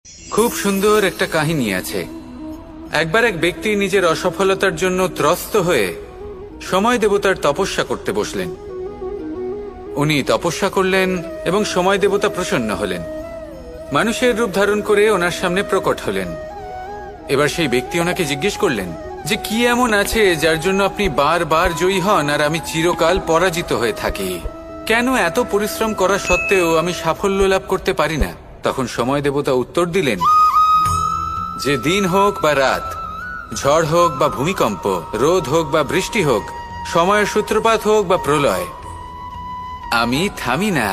খুব সুন্দর একটা কাহিনী আছে। একবার এক ব্যক্তি নিজের অসফলতার জন্য ত্রস্ত হয়ে সময় দেবতার তপস্যা করতে বসলেন। উনি তপস্যা করলেন এবং সময় দেবতা প্রসন্ন হলেন, মানুষের রূপ ধারণ করে ওনার সামনে প্রকট হলেন। এবার সেই ব্যক্তি ওনাকে জিজ্ঞেস করলেন যে কি এমন আছে যার জন্য আপনি বারবার জয়ী হন আর আমি চিরকাল পরাজিত হয়ে থাকি? কেন এত পরিশ্রম করা সত্ত্বেও আমি সাফল্য লাভ করতে পারি না? তখন সময় দেবতা উত্তর দিলেন যে দিন হোক বা রাত, ঝড় হোক বা ভূমিকম্প, রোদ হোক বা বৃষ্টি হোক, সময়ের সূত্রপাত হোক বা প্রলয়, আমি থামি না,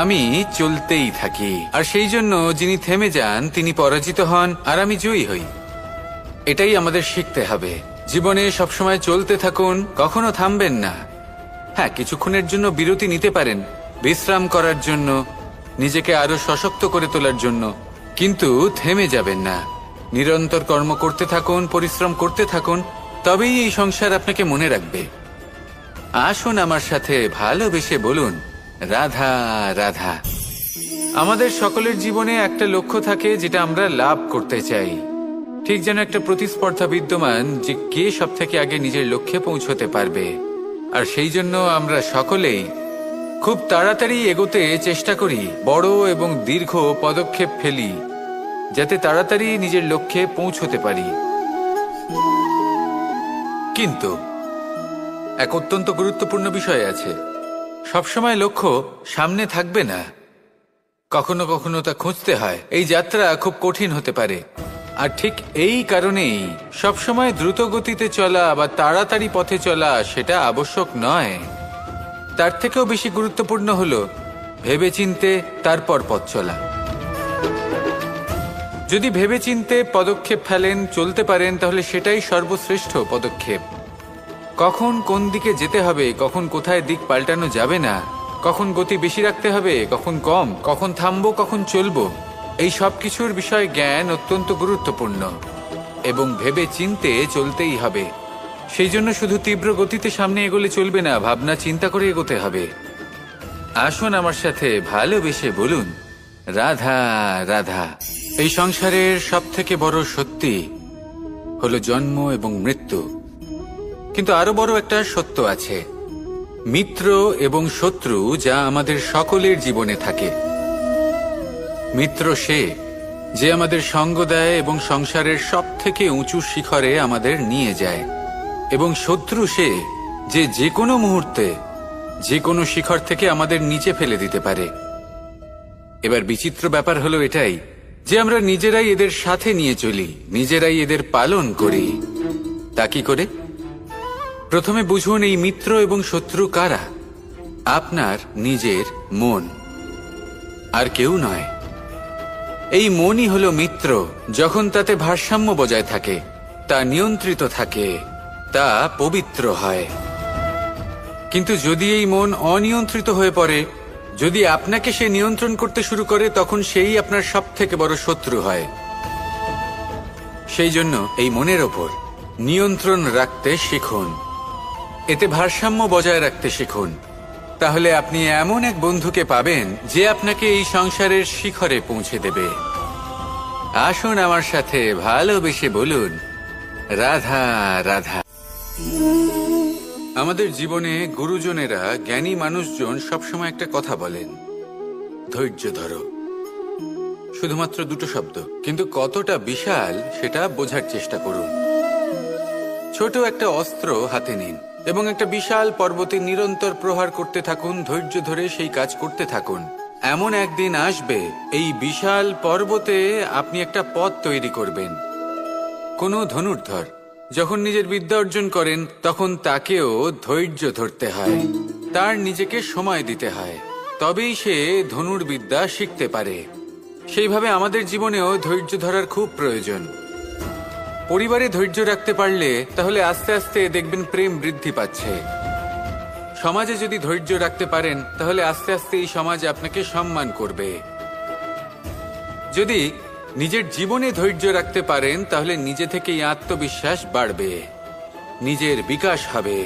আমি চলতেই থাকি। আর সেই জন্য যিনি থেমে যান তিনি পরাজিত হন আর আমি জয়ী হই। এটাই আমাদের শিখতে হবে। জীবনে সবসময় চলতে থাকুন, কখনো থামবেন না। হ্যাঁ, কিছুক্ষণের জন্য বিরতি নিতে পারেন, বিশ্রাম করার জন্য, নিজেকে আরো সশক্ত করে তোলার জন্য, কিন্তু থেমে যাবেন না। নিরন্তর কর্ম করতে থাকুন, পরিশ্রম করতে থাকুন, তবেই এই সংসার আপনাকে মনে রাখবে। আসুন আমার সাথে ভালোবেসে বলুন রাধা রাধা। আমাদের সকলের জীবনে একটা লক্ষ্য থাকে যেটা আমরা লাভ করতে চাই। ঠিক যেন একটা প্রতিস্পর্ধা বিদ্যমান যে কে সব থেকে আগে নিজের লক্ষ্যে পৌঁছতে পারবে। আর সেই জন্য আমরা সকলেই খুব তাড়াতাড়ি এগোতে চেষ্টা করি, বড় এবং দীর্ঘ পদক্ষেপ ফেলি যাতে তাড়াতাড়ি নিজের লক্ষ্যে পৌঁছতে পারি। কিন্তু এক অত্যন্ত গুরুত্বপূর্ণ বিষয় আছে, সবসময় লক্ষ্য সামনে থাকবে না, কখনো কখনো তা খুঁজতে হয়। এই যাত্রা খুব কঠিন হতে পারে। আর ঠিক এই কারণেই সবসময় দ্রুত গতিতে চলা বা তাড়াতাড়ি পথে চলা সেটা আবশ্যক নয়। তার থেকেও বেশি গুরুত্বপূর্ণ হলো ভেবেচিন্তে তারপর পথ চলা। যদি ভেবেচিন্তে পদক্ষেপ ফেলেন, চলতে পারেন, তাহলে সেটাই সর্বশ্রেষ্ঠ পদক্ষেপ। কখন কোন দিকে যেতে হবে, কখন কোথায় দিক পাল্টানো যাবে না, কখন গতি বেশি রাখতে হবে, কখন কম, কখন থামবো, কখন চলবো, এই সব কিছুর বিষয়ে জ্ঞান অত্যন্ত গুরুত্বপূর্ণ এবং ভেবে চিন্তে চলতেই হবে। সেই জন্য শুধু তীব্র গতিতে সামনে এগোলে চলবে না, ভাবনা চিন্তা করে এগোতে হবে। আসুন আমার সাথে ভালোবেসে বলুন রাধা রাধা। এই সংসারের সব থেকে বড় সত্যি হলো জন্ম এবং মৃত্যু, কিন্তু আরো বড় একটা সত্য আছে, মিত্র এবং শত্রু, যা আমাদের সকলের জীবনে থাকে। মিত্র সে যে আমাদের সঙ্গ দেয় এবং সংসারের সব থেকে উঁচু শিখরে আমাদের নিয়ে যায়, এবং শত্রু সে যে যে কোনো মুহূর্তে যে কোনো শিখর থেকে আমাদের নিচে ফেলে দিতে পারে। এবার বিচিত্র ব্যাপার হলো এটাই যে আমরা নিজেরাই এদের সাথে নিয়ে চলি, নিজেরাই এদের পালন করি। তা কি করে? প্রথমে বুঝুন এই মিত্র এবং শত্রু কারা। আপনার নিজের মন, আর কেউ নয়। এই মনই হলো মিত্র। যখন তাতে ভারসাম্য বজায় থাকে, তা নিয়ন্ত্রিত থাকে, তা পবিত্র হয়। কিন্তু যদি এই মন অনিয়ন্ত্রিত হয়ে পড়ে, যদি আপনাকে সে নিয়ন্ত্রণ করতে শুরু করে, তখন সেই আপনার সব থেকে বড় শত্রু হয়। সেই জন্য এই মনের ওপর নিয়ন্ত্রণ রাখতে শিখুন, এতে ভারসাম্য বজায় রাখতে শিখুন। তাহলে আপনি এমন এক বন্ধুকে পাবেন যে আপনাকে এই সংসারের শিখরে পৌঁছে দেবে। আসুন আমার সাথে ভালোবেসে বলুন রাধা রাধা। আমাদের জীবনে গুরুজনেরা, জ্ঞানী মানুষজন সবসময় একটা কথা বলেন, ধৈর্য ধরো। শুধুমাত্র দুটো শব্দ, কিন্তু কতটা বিশাল সেটা বোঝার চেষ্টা করুন। ছোট একটা অস্ত্র হাতে নিন এবং একটা বিশাল পর্বতে নিরন্তর প্রহার করতে থাকুন, ধৈর্য ধরে সেই কাজ করতে থাকুন। এমন একদিন আসবে এই বিশাল পর্বতে আপনি একটা পথ তৈরি করবেন। কোনো ধনুর্ধর যখন নিজের বিদ্যা অর্জন করেন, তখন তাকেও ধৈর্য ধরতে হয়, তার নিজেকে সময় দিতে হয়, তবেই সে ধনুর্বিদ্যা শিখতে পারে। সেইভাবে আমাদের জীবনেও ধৈর্য ধরার খুব প্রয়োজন। পরিবারে ধৈর্য রাখতে পারলে তাহলে আস্তে আস্তে দেখবেন প্রেম বৃদ্ধি পাচ্ছে। সমাজে যদি ধৈর্য রাখতে পারেন, তাহলে আস্তে আস্তে এই সমাজ আপনাকে সম্মান করবে। যদি নিজের জীবনে ধৈর্য রাখতে পারেন, তাহলে নিজে থেকেই আত্মবিশ্বাস বাড়বে, নিজের বিকাশ হবে।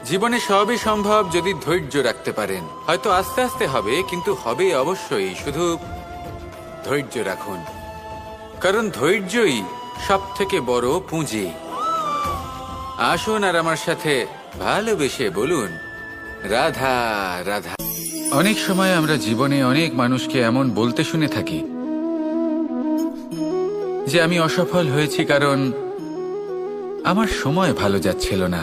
জীবনে সবই সম্ভব যদি ধৈর্য রাখতে পারেন। হয়তো আস্তে আস্তে হবে, কিন্তু হবে অবশ্যই। শুধু ধৈর্য রাখুন। কারণ ধৈর্যই সব থেকে বড় পুঁজি। আসুন আর আমার সাথে ভালোবেসে বলুন, রাধা রাধা। অনেক সময় আমরা জীবনে অনেক মানুষকে এমন বলতে শুনে থাকি যে আমি অসফল হয়েছি কারণ আমার সময় ভালো যাচ্ছিল না।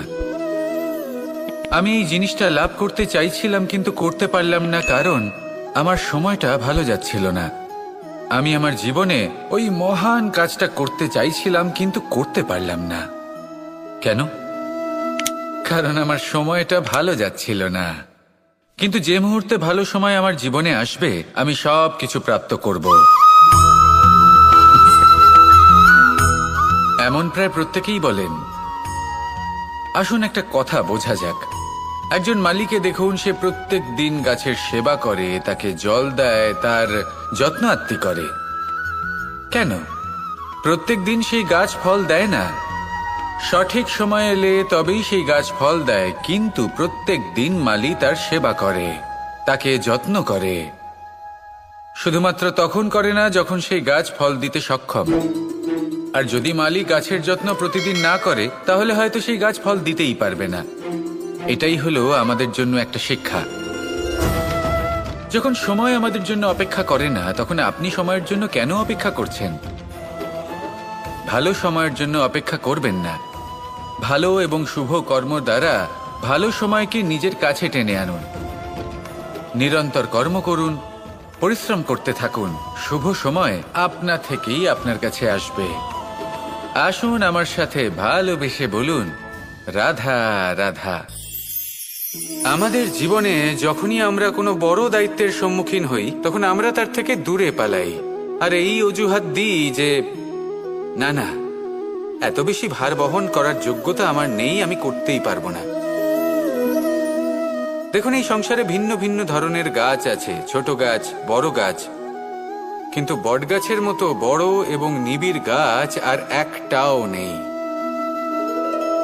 আমি এই জিনিসটা লাভ করতে চাইছিলাম কিন্তু করতে পারলাম না কারণ আমার সময়টা ভালো যাচ্ছিল না। আমি আমার জীবনে ওই মহান কাজটা করতে চাইছিলাম কিন্তু করতে পারলাম না। কেন? কারণ আমার সময়টা ভালো যাচ্ছিল না। কিন্তু যে মুহূর্তে ভালো সময় আমার জীবনে আসবে আমি সব কিছু প্রাপ্ত করব। এমন প্রায় প্রত্যেকেই বলেন। আসুন একটা কথা বোঝা যাক। একজন মালিকে দেখুন, সে প্রত্যেক দিন গাছের সেবা করে, তাকে জল দেয়, তার যত্ন আত্তি করে। কেন? প্রত্যেক দিন সেই গাছ ফল দেয় না। সঠিক সময় এলে তবেই সেই গাছ ফল দেয়, কিন্তু প্রত্যেক দিন মালি তার সেবা করে, তাকে যত্ন করে। শুধুমাত্র তখন করে না যখন সেই গাছ ফল দিতে সক্ষম। আর যদি মালি গাছের যত্ন প্রতিদিন না করে তাহলে হয়তো সেই গাছ ফল দিতেই পারবে না। এটাই হলো আমাদের জন্য একটা শিক্ষা। যখন সময় আমাদের জন্য অপেক্ষা করে না তখন আপনি সময়ের জন্য কেন অপেক্ষা করছেন? ভালো সময়ের জন্য অপেক্ষা করবেন না। ভালো এবং শুভ কর্ম দ্বারা ভালো সময়কে নিজের কাছে টেনে আনুন। নিরন্তর কর্ম করুন, পরিশ্রম করতে থাকুন। শুভ সময় আপনা থেকেই আপনার কাছে আসবে। আসুন আমার সাথে ভালোবেসে বলুন, রাধা রাধা। আমাদের জীবনে যখনই আমরা কোনো বড় দায়িত্বের সম্মুখীন হই তখন আমরা তার থেকে দূরে পালাই আর এই অজুহাত দিই যে না না, এত বেশি ভার বহন করার যোগ্যতা আমার নেই, আমি করতেই পারবো না। দেখুন, এই সংসারে ভিন্ন ভিন্ন ধরনের গাছ আছে, ছোট গাছ, বড় গাছ, কিন্তু বটগাছের মতো বড় এবং নিবিড় গাছ আর একটাও নেই।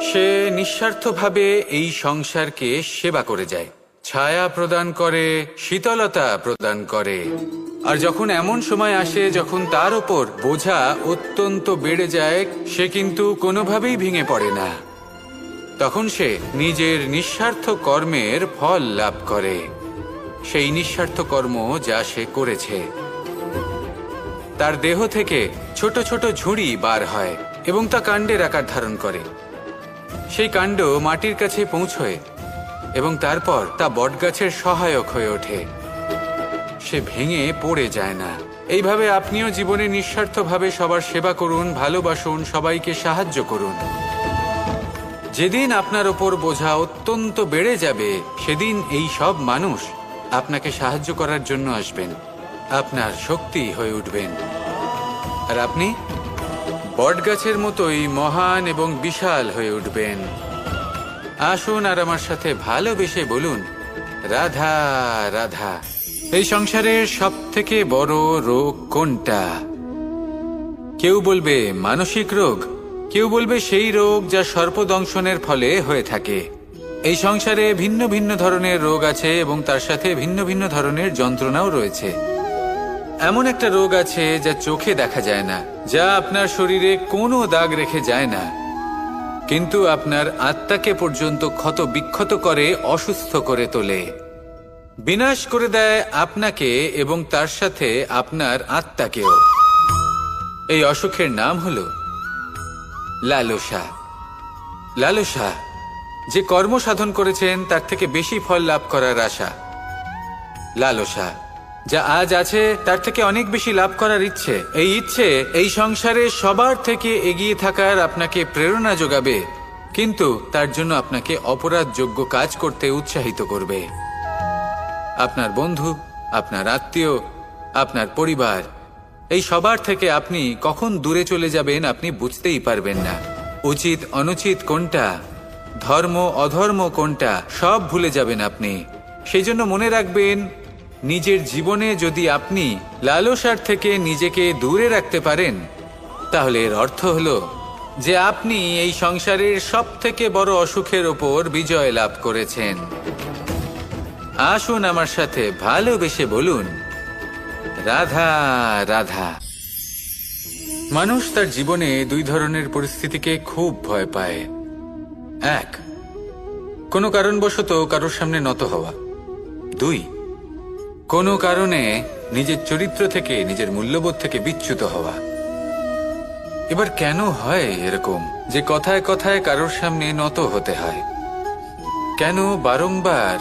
সে নিঃস্বার্থভাবে এই সংসারকে সেবা করে যায়, ছায়া প্রদান করে, শীতলতা প্রদান করে। আর যখন এমন সময় আসে যখন তার ওপর বোঝা অত্যন্ত বেড়ে যায়, সে কিন্তু কোনোভাবেই ভেঙে পড়ে না। তখন সে নিজের নিঃস্বার্থ কর্মের ফল লাভ করে, সেই নিঃস্বার্থ কর্ম যা সে করেছে। তার দেহ থেকে ছোট ছোট ঝুড়ি বার হয় এবং তা কাণ্ডের আকার ধারণ করে। সেই কাণ্ড মাটির কাছে পৌঁছয় এবং তারপর তা বটগাছের সহায়ক হয়ে ওঠে। সে ভেঙে পড়ে যায় না। এইভাবে আপনিও জীবনে নিঃস্বার্থভাবে সবার সেবা করুন, ভালোবাসুন, সবাইকে সাহায্য করুন। যেদিন আপনার ওপর বোঝা অত্যন্ত বেড়ে যাবে সেদিন এই সব মানুষ আপনাকে সাহায্য করার জন্য আসবেন, আপনার শক্তি হয়ে উঠবেন। আর আপনি বটগাছের মতোই মহান এবং বিশাল হয়ে উঠবেন। আসুন আর আমার সাথে ভালোবেসে বলুন, রাধা রাধা। এই সংসারের সব থেকে বড় রোগ কোনটা? কেউ বলবে মানসিক রোগ, কেউ বলবে সেই রোগ যা সর্পদংশনের ফলে হয়ে থাকে। এই সংসারে ভিন্ন ভিন্ন ধরনের রোগ আছে এবং তার সাথে ভিন্ন ভিন্ন ধরনের যন্ত্রণাও রয়েছে। এমন একটা রোগ আছে যা চোখে দেখা যায় না, যা আপনার শরীরে কোনো দাগ রেখে যায় না, কিন্তু আপনার আত্মাকে পর্যন্ত ক্ষত বিক্ষত করে, অসুস্থ করে তোলে, বিনাশ করে দেয় আপনাকে এবং তার সাথে আপনার আত্মাকেও। এই অসুখের নাম হলো লালসা। লালসা, যে কর্ম সাধন করেছেন তার থেকে বেশি ফল লাভ করার আশা। লালসা, যা আজ আছে তার থেকে অনেক বেশি লাভ করার ইচ্ছে। এই ইচ্ছে এই সংসারে সবার থেকে এগিয়ে থাকার আপনাকে প্রেরণা যোগাবে, কিন্তু তার জন্য আপনাকে অপরাধযোগ্য কাজ করতে উৎসাহিত করবে। আপনার বন্ধু, আপনার আত্মীয়, আপনার পরিবার, এই সবার থেকে আপনি কখন দূরে চলে যাবেন আপনি বুঝতেই পারবেন না। উচিত অনুচিত কোনটা, ধর্ম অধর্ম কোনটা, সব ভুলে যাবেন আপনি। সেই জন্য মনে রাখবেন, নিজের জীবনে যদি আপনি লালসার থেকে নিজেকে দূরে রাখতে পারেন তাহলে এর অর্থ হলো যে আপনি এই সংসারের সব থেকে বড় অসুখের ওপর বিজয় লাভ করেছেন। আসুন আমার সাথে ভালোবেসে বলুন, রাধা রাধা। মানুষ তার জীবনে দুই ধরনের পরিস্থিতিকে খুব ভয় পায়। এক, কোনো কারণবশত কারোর সামনে নত হওয়া। দুই, কোনো কারণে নিজের চরিত্র থেকে, নিজের মূল্যবোধ থেকে বিচ্যুত হওয়া। এবার কেন হয় এরকম যে কথায় কথায় কারোর সামনে নত হতে হয়? কেন বারংবার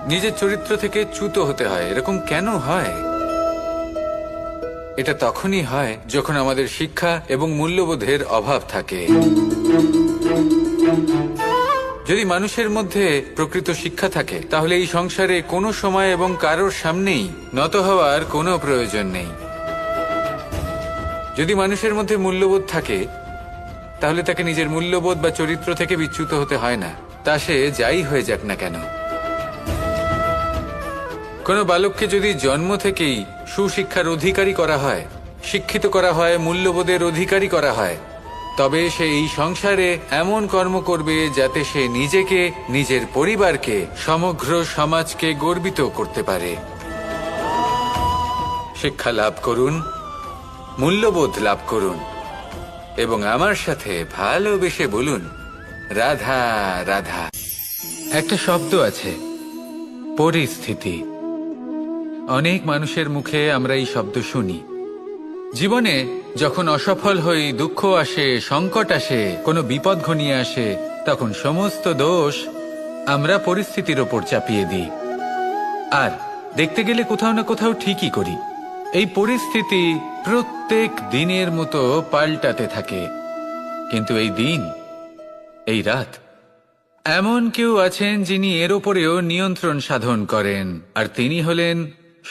নিজের চরিত্র থেকে চ্যুত হতে হয়? এরকম কেন হয়? এটা তখনই হয় যখন আমাদের শিক্ষা এবং মূল্যবোধের অভাব থাকে। যদি মানুষের মধ্যে প্রকৃত শিক্ষা থাকে তাহলে এই সংসারে কোনো সময় এবং কারোর সামনেই নত হওয়ার কোনো প্রয়োজন নেই। যদি মানুষের মধ্যে মূল্যবোধ থাকে তাহলে তাকে নিজের মূল্যবোধ বা চরিত্র থেকে বিচ্যুত হতে হয় না, তা সে যাই হয়ে যাক না কেন। কোনো বালককে যদি জন্ম থেকেই সুশিক্ষার অধিকারী করা হয়, শিক্ষিত করা হয়, মূল্যবোধের অধিকারী করা হয়, তবে সে এই সংসারে এমন কর্ম করবে যাতে সে নিজেকে, নিজের পরিবারকে, সমগ্র সমাজকে গর্বিত করতে পারে। শিক্ষা লাভ করুন, মূল্যবোধ লাভ করুন এবং আমার সাথে ভালোবেসে বলুন, রাধা রাধা। একটা শব্দ আছে, পরিস্থিতি। অনেক মানুষের মুখে আমরা এই শব্দ শুনি। জীবনে যখন অসফল হই, দুঃখ আসে, সংকট আসে, কোনো বিপদ ঘনিয়ে আসে, তখন সমস্ত দোষ আমরা পরিস্থিতির ওপর চাপিয়ে দিই। আর দেখতে গেলে কোথাও না কোথাও ঠিকই করি। এই পরিস্থিতি প্রত্যেক দিনের মতো পাল্টাতে থাকে, কিন্তু এই দিন, এই রাত, এমন কেউ আছেন যিনি এর ওপরেও নিয়ন্ত্রণ সাধন করেন, আর তিনি হলেন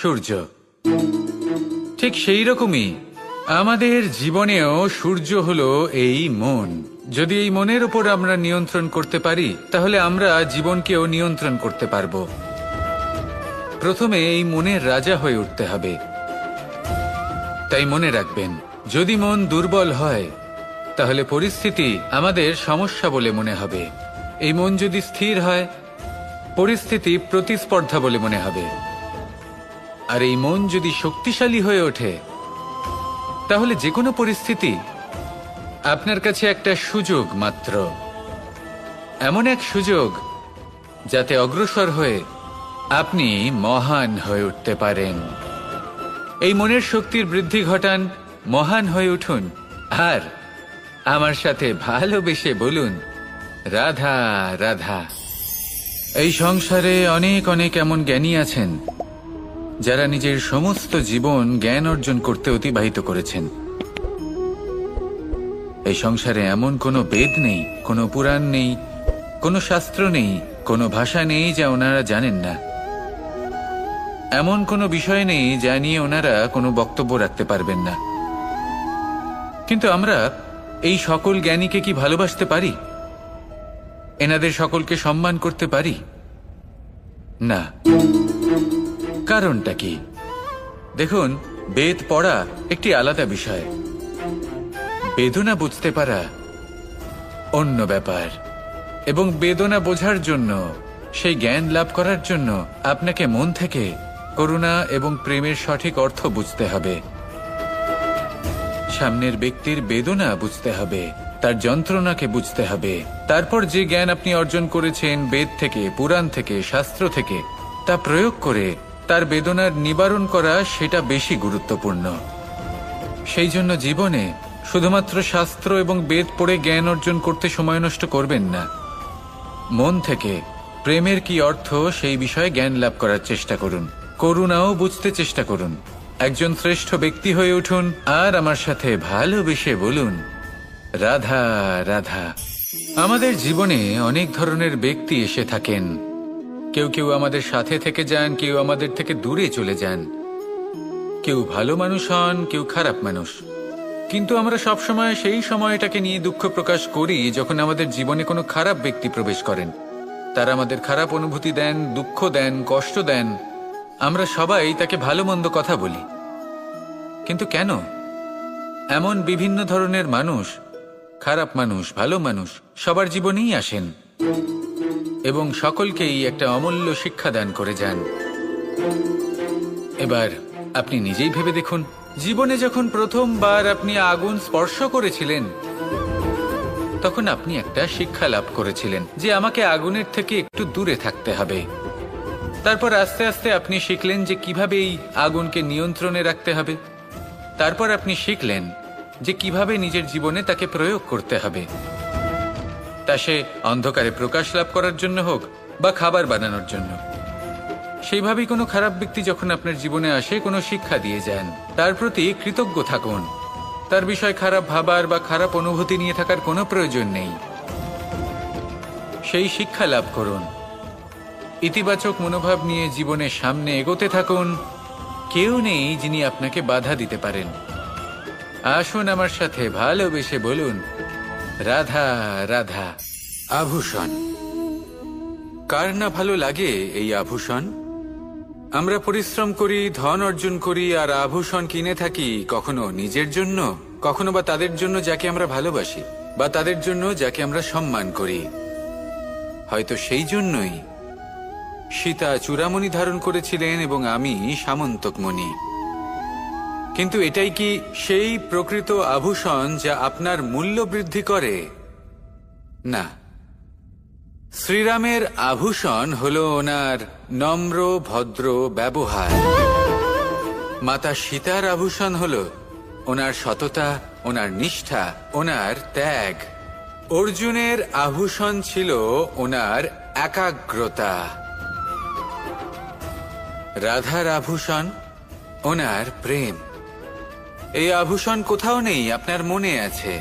সূর্য। ঠিক সেই রকমই আমাদের জীবনেও সূর্য হলো এই মন। যদি এই মনের উপর আমরা নিয়ন্ত্রণ করতে পারি তাহলে আমরা জীবনকেও নিয়ন্ত্রণ করতে পারবো। প্রথমে এই মনের রাজা হয়ে উঠতে হবে। তাই মনে রাখবেন, যদি মন দুর্বল হয় তাহলে পরিস্থিতি আমাদের সমস্যা বলে মনে হবে। এই মন যদি স্থির হয়, পরিস্থিতি প্রতিস্পর্ধা বলে মনে হবে। আর এই মন যদি শক্তিশালী হয়ে ওঠে তাহলে যে কোনো পরিস্থিতি আপনার কাছে একটা সুযোগ মাত্র, এমন এক সুযোগ যাতে অগ্রসর হয়ে আপনি মহান হয়ে উঠতে পারেন। এই মনের শক্তির বৃদ্ধি ঘটান, মহান হয়ে উঠুন, আর আমার সাথে ভালোবেসে বলুন, রাধা রাধা। এই সংসারে অনেক অনেক এমন জ্ঞানী আছেন যারা নিজের সমস্ত জীবন জ্ঞান অর্জন করতে অতিবাহিত করেছেন। এই সংসারে এমন কোনো বেদ নেই, কোনো পুরাণ নেই, কোনো শাস্ত্র নেই, কোনো ভাষা নেই যা ওনারা জানেন না। এমন কোনো বিষয় নেই যা নিয়ে ওনারা কোনো বক্তব্য রাখতে পারবেন না। কিন্তু আমরা এই সকল জ্ঞানীকে কি ভালোবাসতে পারি? এনাদের সকলকে সম্মান করতে পারি না। কারণটা কি? দেখুন, বেদ পড়া একটি আলাদা বিষয়, বেদনা বুঝতে পারা অন্য ব্যাপার। এবং বেদনা বোঝার জন্য, সেই জ্ঞান লাভ করার জন্য আপনাকে মন থেকে করুণা এবং প্রেমের সঠিক অর্থ বুঝতে হবে। সামনের ব্যক্তির বেদনা বুঝতে হবে, তার যন্ত্রণাকে বুঝতে হবে। তারপর যে জ্ঞান আপনি অর্জন করেছেন বেদ থেকে, পুরাণ থেকে, শাস্ত্র থেকে, তা প্রয়োগ করে তার বেদনার নিবারণ করা, সেটা বেশি গুরুত্বপূর্ণ। সেই জন্য জীবনে শুধুমাত্র শাস্ত্র এবং বেদ পড়ে জ্ঞান অর্জন করতে সময় নষ্ট করবেন না। মন থেকে প্রেমের কি অর্থ সেই বিষয়ে জ্ঞান লাভ করার চেষ্টা করুন, করুণাও বুঝতে চেষ্টা করুন। একজন শ্রেষ্ঠ ব্যক্তি হয়ে উঠুন আর আমার সাথে ভালোবেসে বলুন, রাধা রাধা। আমাদের জীবনে অনেক ধরনের ব্যক্তি এসে থাকেন। কেউ কেউ আমাদের সাথে থেকে যান, কেউ আমাদের থেকে দূরে চলে যান। কেউ ভালো মানুষ হন, কেউ খারাপ মানুষ। কিন্তু আমরা সবসময় সেই সময়টাকে নিয়ে দুঃখ প্রকাশ করি যখন আমাদের জীবনে কোনো খারাপ ব্যক্তি প্রবেশ করেন। তারা আমাদের খারাপ অনুভূতি দেন, দুঃখ দেন, কষ্ট দেন। আমরা সবাই তাকে ভালো মন্দ কথা বলি। কিন্তু কেন? এমন বিভিন্ন ধরনের মানুষ, খারাপ মানুষ, ভালো মানুষ, সবার জীবনেই আসেন এবং সকলকেই একটা অমূল্য শিক্ষা দান করে যান। এবার আপনি নিজেই ভেবে দেখুন, জীবনে যখন প্রথমবার আপনি আগুন স্পর্শ করেছিলেন, তখন আপনি একটা শিক্ষা লাভ করেছিলেন যে আমাকে আগুনের থেকে একটু দূরে থাকতে হবে। তারপর আস্তে আস্তে আপনি শিখলেন যে কিভাবে এই আগুনকে নিয়ন্ত্রণে রাখতে হবে। তারপর আপনি শিখলেন যে কিভাবে নিজের জীবনে তাকে প্রয়োগ করতে হবে, তা সে অন্ধকারে প্রকাশ লাভ করার জন্য হোক বা খাবার বানানোর জন্য। সেইভাবেই কোনো খারাপ ব্যক্তি যখন আপনার জীবনে আসে, কোনো শিক্ষা দিয়ে যান, তার প্রতি কৃতজ্ঞ থাকুন। তার বিষয় খারাপ ভাবার বা খারাপ অনুভূতি নিয়ে থাকার কোনো প্রয়োজন নেই। সেই শিক্ষা লাভ করুন, ইতিবাচক মনোভাব নিয়ে জীবনের সামনে এগোতে থাকুন। কেউ নেই যিনি আপনাকে বাধা দিতে পারেন। আসুন আমার সাথে ভালোবেসে বলুন, রাধা রাধা। আভূষণ, কার না ভালো লাগে এই আভূষণ? আমরা পরিশ্রম করি, ধন অর্জন করি, আর আভূষণ কিনে থাকি, কখনো নিজের জন্য, কখনো বা তাদের জন্য যাকে আমরা ভালোবাসি, বা তাদের জন্য যাকে আমরা সম্মান করি। হয়তো সেই জন্যই সীতা চূড়ামণি ধারণ করেছিলেন এবং আমি সামন্তকমণি। কিন্তু এটাই কি সেই প্রকৃত আভূষণ যা আপনার মূল্য বৃদ্ধি করে? না। শ্রীরামের আভূষণ হল ওনার নম্র ভদ্র ব্যবহার। মাতা সীতার আভূষণ হল ওনার সততা, ওনার নিষ্ঠা, ওনার ত্যাগ। অর্জুনের আভূষণ ছিল ওনার একাগ্রতা। রাধার আভূষণ ওনার প্রেম। এই আভূষণ কোথাও নেই, আপনার মনে আছে।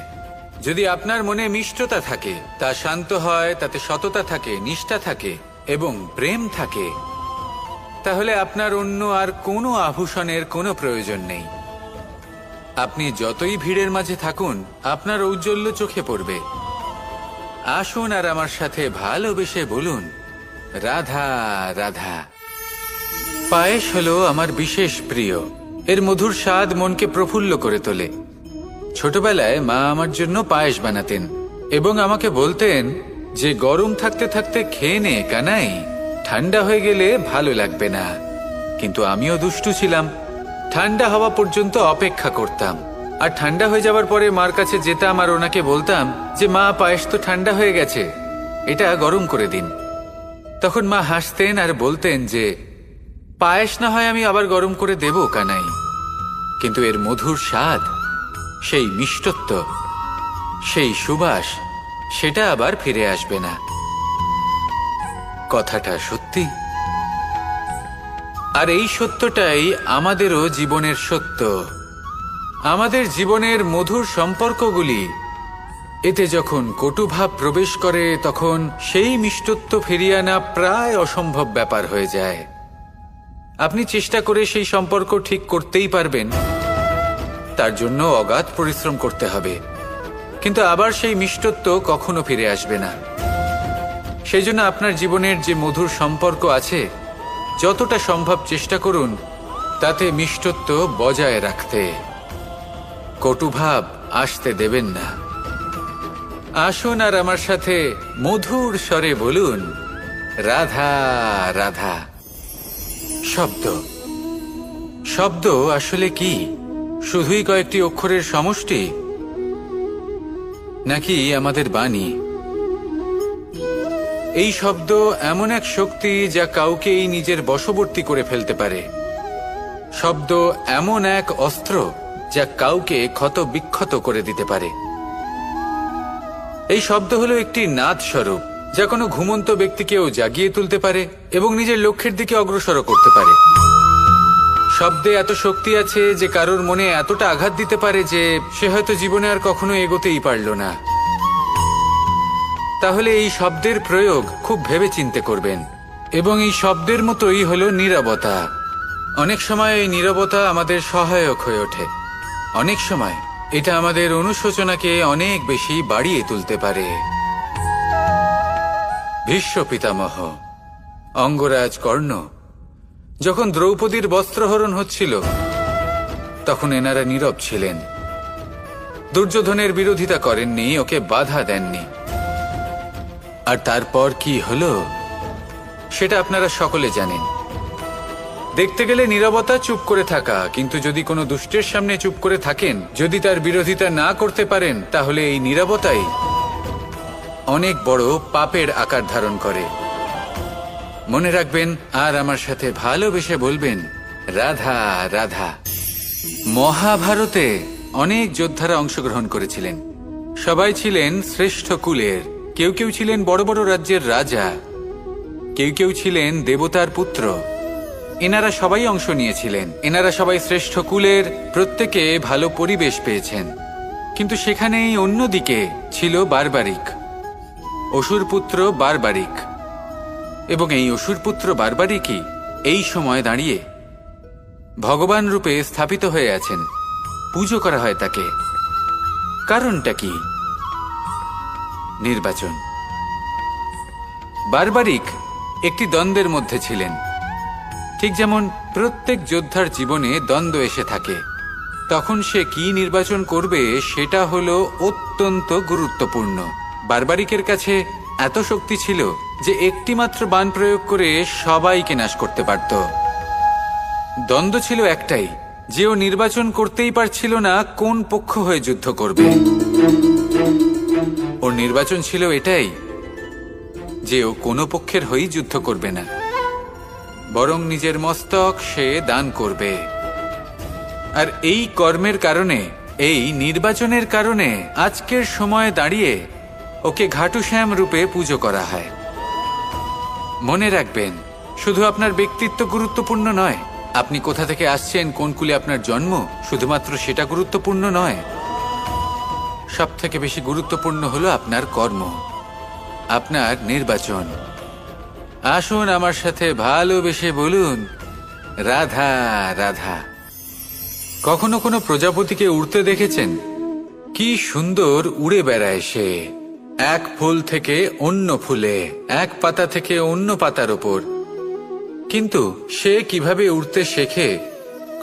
যদি আপনার মনে মিষ্টতা থাকে, তা শান্ত হয়, তাতে সততা থাকে, নিষ্ঠা থাকে এবং প্রেম থাকে, তাহলে আপনার অন্য আর কোনো আভূষণের কোনো প্রয়োজন নেই। আপনি যতই ভিড়ের মাঝে থাকুন, আপনার ঔজ্জ্বল্য চোখে পড়বে। আসুন আর আমার সাথে ভালোবেসে বলুন, রাধা রাধা। পায়েস হলো আমার বিশেষ প্রিয়। এর মধুর স্বাদ মনকে প্রফুল্ল করে তোলে। ছোটবেলায় মা আমার জন্য পায়েস বানাতেন এবং আমাকে বলতেন যে গরম থাকতে থাকতে খেয়ে নে কানাই, ঠান্ডা হয়ে গেলে ভালো লাগবে না। কিন্তু আমিও দুষ্টু ছিলাম, ঠান্ডা হওয়া পর্যন্ত অপেক্ষা করতাম, আর ঠান্ডা হয়ে যাওয়ার পরে মার কাছে যেতাম আর ওনাকে বলতাম যে মা, পায়েস তো ঠান্ডা হয়ে গেছে, এটা গরম করে দিন। তখন মা হাসতেন আর বলতেন যে পায়েস না হয় আমি আবার গরম করে দেব কানাই, কিন্তু এর মধুর স্বাদ, সেই মিষ্টত্ব, সেই সুবাস, সেটা আবার ফিরে আসবে না। কথাটা সত্যি। আর এই সত্যটাই আমাদেরও জীবনের সত্য। আমাদের জীবনের মধুর সম্পর্কগুলি, এতে যখন কটুভাব প্রবেশ করে, তখন সেই মিষ্টত্ব ফিরিয়ে আনা প্রায় অসম্ভব ব্যাপার হয়ে যায়। আপনি চেষ্টা করে সেই সম্পর্ক ঠিক করতেই পারবেন, তার জন্য অগাধ পরিশ্রম করতে হবে, কিন্তু আবার সেই মিষ্টত্ব কখনো ফিরে আসবে না। সেই জন্য আপনার জীবনের যে মধুর সম্পর্ক আছে, যতটা সম্ভব চেষ্টা করুন তাতে মিষ্টত্ব বজায় রাখতে। কটুভাব আসতে দেবেন না। আসুন আর আমার সাথে মধুর স্বরে বলুন, রাধা রাধা। শব্দ, শব্দ আসলে কি? শুধুই কয়েকটি অক্ষরের সমষ্টি, নাকি আমাদের বাণী? এই শব্দ এমন এক শক্তি যা কাউকেই নিজের বশবর্তী করে ফেলতে পারে। শব্দ এমন এক অস্ত্র যা কাউকে ক্ষত বিক্ষত করে দিতে পারে। এই শব্দ হলো একটি নাদ স্বরূপ, যা কোনো ঘুমন্ত ব্যক্তিকেও জাগিয়ে তুলতে পারে এবং নিজের লক্ষ্যের দিকে অগ্রসর করতে পারে। শব্দে এত শক্তি আছে যে কারোর মনে এতটা আঘাত দিতে পারে যে সে হয়তো জীবনে আর কখনো এগোতেই পারল না। তাহলে এই শব্দের প্রয়োগ খুব ভেবেচিন্তে করবেন। এবং এই শব্দের মতোই হলো নীরবতা। অনেক সময় এই নীরবতা আমাদের সহায়ক হয়ে ওঠে। অনেক সময় এটা আমাদের অনুশোচনাকে অনেক বেশি বাড়িয়ে তুলতে পারে। ভীষ্ম পিতামহ, অঙ্গরাজ কর্ণ, যখন দ্রৌপদীর বস্ত্রহরণ হচ্ছিল, তখন এনারা নীরব ছিলেন। দুর্যোধনের বিরোধিতা করেননি, ওকে বাধা দেননি। আর তারপর কি হলো সেটা আপনারা সকলে জানেন। দেখতে গেলে নীরবতা চুপ করে থাকা, কিন্তু যদি কোনো দুষ্টের সামনে চুপ করে থাকেন, যদি তার বিরোধিতা না করতে পারেন, তাহলে এই নীরবতাই অনেক বড় পাপের আকার ধারণ করে। মনে রাখবেন আর আমার সাথে ভালোবেসে বলবেন, রাধা রাধা। মহাভারতে অনেক যোদ্ধারা অংশগ্রহণ করেছিলেন। সবাই ছিলেন শ্রেষ্ঠ কুলের। কেউ কেউ ছিলেন বড় বড় রাজ্যের রাজা, কেউ কেউ ছিলেন দেবতার পুত্র। এনারা সবাই অংশ নিয়েছিলেন। এনারা সবাই শ্রেষ্ঠ কুলের, প্রত্যেকে ভালো পরিবেশ পেয়েছেন। কিন্তু সেখানেই অন্যদিকে ছিল বারবারিক, অসুরপুত্র বারবারিক। এবং এই অসুরপুত্র বারবারিকই এই সময় দাঁড়িয়ে ভগবান রূপে স্থাপিত হয়ে আছেন। পুজো করা হয় তাকে। কারণটা কি? নির্বাচন। বারবারিক একটি দ্বন্দ্বের মধ্যে ছিলেন। ঠিক যেমন প্রত্যেক যোদ্ধার জীবনে দ্বন্দ্ব এসে থাকে, তখন সে কি নির্বাচন করবে সেটা হলো অত্যন্ত গুরুত্বপূর্ণ। বারবারিকের কাছে এত শক্তি ছিল যে একটি মাত্র বাণ প্রয়োগ করে সবাইকে নাশ করতে পারত। দ্বন্দ্ব ছিল একটাই, যে ও নির্বাচন করতেই পারছিল না কোন পক্ষ হয়ে যুদ্ধ করবে। ওর নির্বাচন ছিল এটাই যে ও কোনো পক্ষের হয়েই যুদ্ধ করবে না, বরং নিজের মস্তক সে দান করবে। আর এই কর্মের কারণে, এই নির্বাচনের কারণে আজকের সময়ে দাঁড়িয়ে ওকে ঘাটুশ্যাম রূপে পুজো করা হয়। মনে রাখবেন, শুধু আপনার ব্যক্তিত্ব গুরুত্বপূর্ণ নয়, আপনি কোথা থেকে আসছেন, কোন কুলে আপনার জন্ম, শুধুমাত্র সেটা গুরুত্বপূর্ণ নয়। সব থেকে বেশি গুরুত্বপূর্ণ হলো আপনার কর্ম, আপনার নির্বাচন। আসুন আমার সাথে ভালোবেসে বলুন, রাধা রাধা। কখনো কোনো প্রজাপতিকে উড়তে দেখেছেন? কি সুন্দর উড়ে বেড়ায় সে, এক ফুল থেকে অন্য ফুলে, এক পাতা থেকে অন্য পাতার ওপর। কিন্তু সে কিভাবে উড়তে শেখে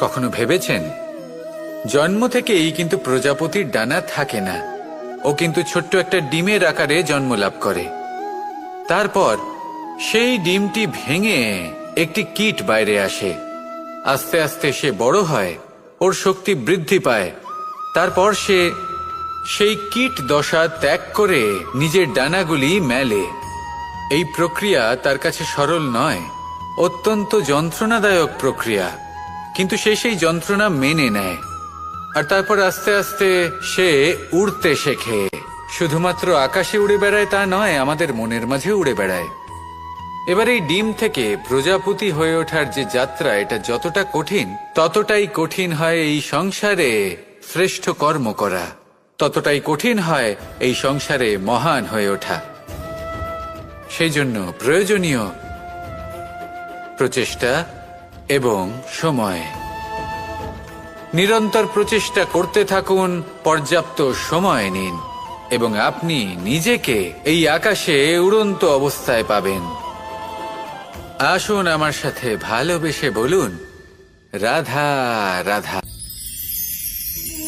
কখনো ভেবেছেন? জন্ম থেকেই কিন্তু প্রজাপতির ডানা থাকে না। ও কিন্তু ছোট্ট একটা ডিমের আকারে জন্ম লাভ করে। তারপর সেই ডিমটি ভেঙে একটি কীট বাইরে আসে। আস্তে আস্তে সে বড় হয়, ওর শক্তি বৃদ্ধি পায়। তারপর সে সেই কীট দশা ত্যাগ করে নিজের ডানাগুলি মেলে। এই প্রক্রিয়া তার কাছে সরল নয়, অত্যন্ত যন্ত্রণাদায়ক প্রক্রিয়া, কিন্তু সে সেই যন্ত্রণা মেনে নেয়। আর তারপর আস্তে আস্তে সে উড়তে শেখে। শুধুমাত্র আকাশে উড়ে বেড়ায় তা নয়, আমাদের মনের মাঝে উড়ে বেড়ায়। এবার এই ডিম থেকে প্রজাপতি হয়ে ওঠার যে যাত্রা, এটা যতটা কঠিন, ততটাই কঠিন হয় এই সংসারে শ্রেষ্ঠ কর্ম করা, ততটাই কঠিন হয় এই সংসারে মহান হয়ে ওঠা। সেই জন্য প্রয়োজনীয় প্রচেষ্টা এবং সময়। নিরন্তর প্রচেষ্টা করতে থাকুন, পর্যাপ্ত সময় নিন, এবং আপনি নিজেকে এই আকাশে উড়ন্ত অবস্থায় পাবেন। আসুন আমার সাথে ভালোবেসে বলুন, রাধা রাধা।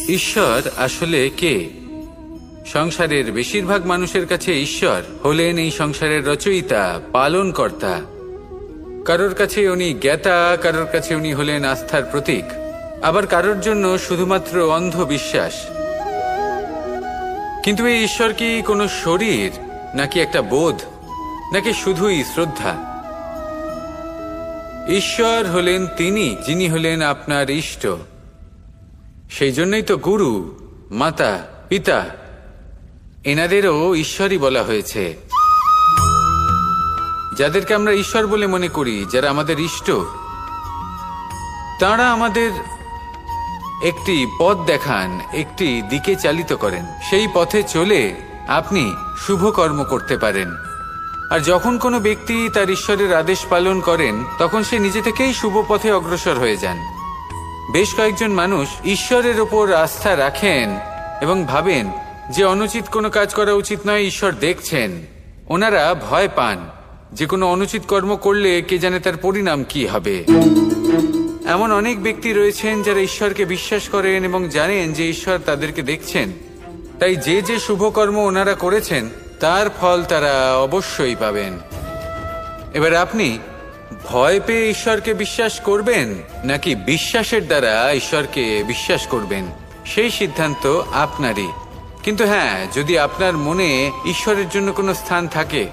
ঈশ্বর আসলে কে? সংসারের বেশিরভাগ মানুষের কাছে ঈশ্বর হলেন এই সংসারের রচয়িতা, পালনকর্তা। কারোর কাছে উনি জ্ঞাতা, কারোর কাছে উনি হলেন আস্থার প্রতীক, আবার কারোর জন্য শুধুমাত্র অন্ধ বিশ্বাস। কিন্তু এই ঈশ্বর কি কোনো শরীর, নাকি একটা বোধ, নাকি শুধুই শ্রদ্ধা? ঈশ্বর হলেন তিনি যিনি হলেন আপনার ইষ্ট। সেই জন্যই তো গুরু, মাতা, পিতা এনাদেরও ঈশ্বরই বলা হয়েছে। যাদেরকে আমরা ঈশ্বর বলে মনে করি, যারা আমাদের ইষ্ট, তাঁরা আমাদের একটি পথ দেখান, একটি দিকে চালিত করেন। সেই পথে চলে আপনি শুভ কর্ম করতে পারেন। আর যখন কোনো ব্যক্তি তার ঈশ্বরের আদেশ পালন করেন, তখন সে নিজে থেকেই শুভ পথে অগ্রসর হয়ে যান। বেশ কয়েকজন মানুষ ঈশ্বরের ওপর আস্থা রাখেন এবং ভাবেন যে অনুচিত কোনো কাজ করা উচিত নয়, ঈশ্বর দেখছেন। ওনারা ভয় পান যে কোনো অনুচিত কর্ম করলে কে জানে তার পরিণাম কি হবে। এমন অনেক ব্যক্তি রয়েছেন যারা ঈশ্বরকে বিশ্বাস করেন এবং জানেন যে ঈশ্বর তাদেরকে দেখছেন। তাই যে যে শুভ কর্ম ওনারা করেছেন তার ফল তারা অবশ্যই পাবেন। এবার আপনি ভয় পেয়ে ঈশ্বরকে বিশ্বাস করবেন নাকি বিশ্বাসের দ্বারা ঈশ্বরকে বিশ্বাস করবেন, সেই সিদ্ধান্ত আপনারই। কিন্তু হ্যাঁ, যদি আপনার মনে ঈশ্বরের জন্য কোনো স্থান থাকে,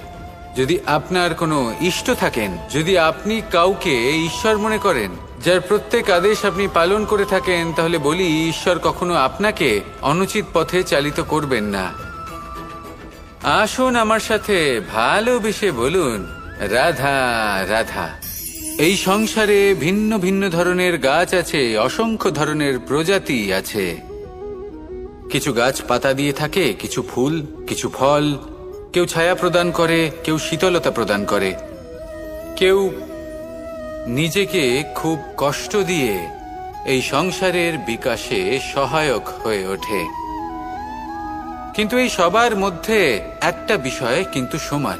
যদি আপনার কোনো ইষ্ট থাকেন, যদি আপনি কাউকে ঈশ্বর মনে করেন, যার প্রত্যেক আদেশ আপনি পালন করে থাকেন, তাহলে বলি ঈশ্বর কখনো আপনাকে অনুচিত পথে চালিত করবেন না। আসুন আমার সাথে ভালোবেসে বলুন, রাধা রাধা। এই সংসারে ভিন্ন ভিন্ন ধরনের গাছ আছে, অসংখ্য ধরনের প্রজাতি আছে। কিছু গাছ পাতা দিয়ে থাকে, কিছু ফুল, কিছু ফল। কেউ ছায়া প্রদান করে, কেউ শীতলতা প্রদান করে, কেউ নিজেকে খুব কষ্ট দিয়ে এই সংসারের বিকাশে সহায়ক হয়ে ওঠে। কিন্তু এই সবার মধ্যে একটা বিষয় কিন্তু সমান,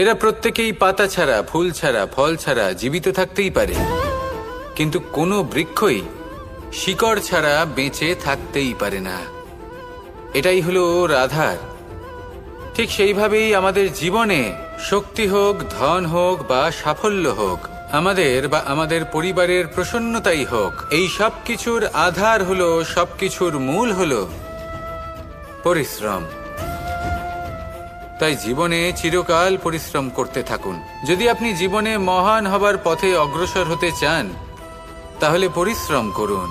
এরা প্রত্যেকেই পাতা ছাড়া, ফুল ছাড়া, ফল ছাড়া জীবিত থাকতেই পারে, কিন্তু কোনো বৃক্ষই শিকড় ছাড়া বেঁচে থাকতেই পারে না। এটাই হলো রাধার। ঠিক সেইভাবেই আমাদের জীবনে শক্তি হোক, ধন হোক বা সাফল্য হোক, আমাদের বা আমাদের পরিবারের প্রসন্নতাই হোক, এই সব কিছুর আধার হলো, সবকিছুর মূল হলো পরিশ্রম। তাই জীবনে চিরকাল পরিশ্রম করতে থাকুন। যদি আপনি জীবনে মহান হবার পথে অগ্রসর হতে চান, তাহলে পরিশ্রম করুন।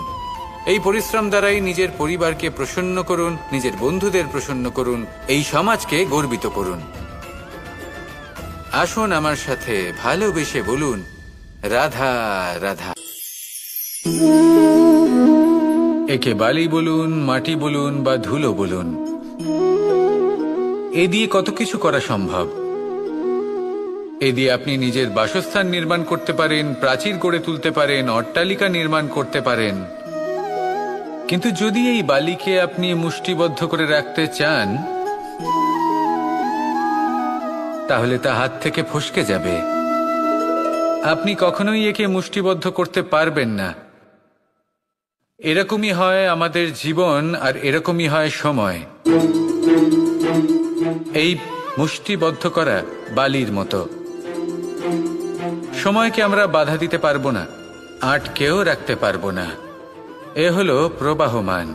এই পরিশ্রম দ্বারাই নিজের পরিবারকে প্রসন্ন করুন, নিজের বন্ধুদের প্রসন্ন করুন, এই সমাজকে গর্বিত করুন। আসুন আমার সাথে ভালোবেসে বলুন, রাধা রাধা। একে বালি বলুন, মাটি বলুন বা ধুলো বলুন, এ দিয়ে কত কিছু করা সম্ভব। এ দিয়ে আপনি নিজের বাসস্থান নির্মাণ করতে পারেন, প্রাচীর গড়ে তুলতে পারেন, অট্টালিকা নির্মাণ করতে পারেন। কিন্তু যদি এই বালিকে আপনি মুষ্টিবদ্ধ করে রাখতে চান, তাহলে তা হাত থেকে ফসকে যাবে। আপনি কখনোই একে মুষ্টিবদ্ধ করতে পারবেন না। এরকমই হয় আমাদের জীবন, আর এরকমই হয় সময়। এই মুষ্টিবদ্ধ করা বালির মতো। সময়কে আমরা বাধা দিতে পারবো না, আটকেও রাখতে পারবো না। এ হলো প্রবাহমান।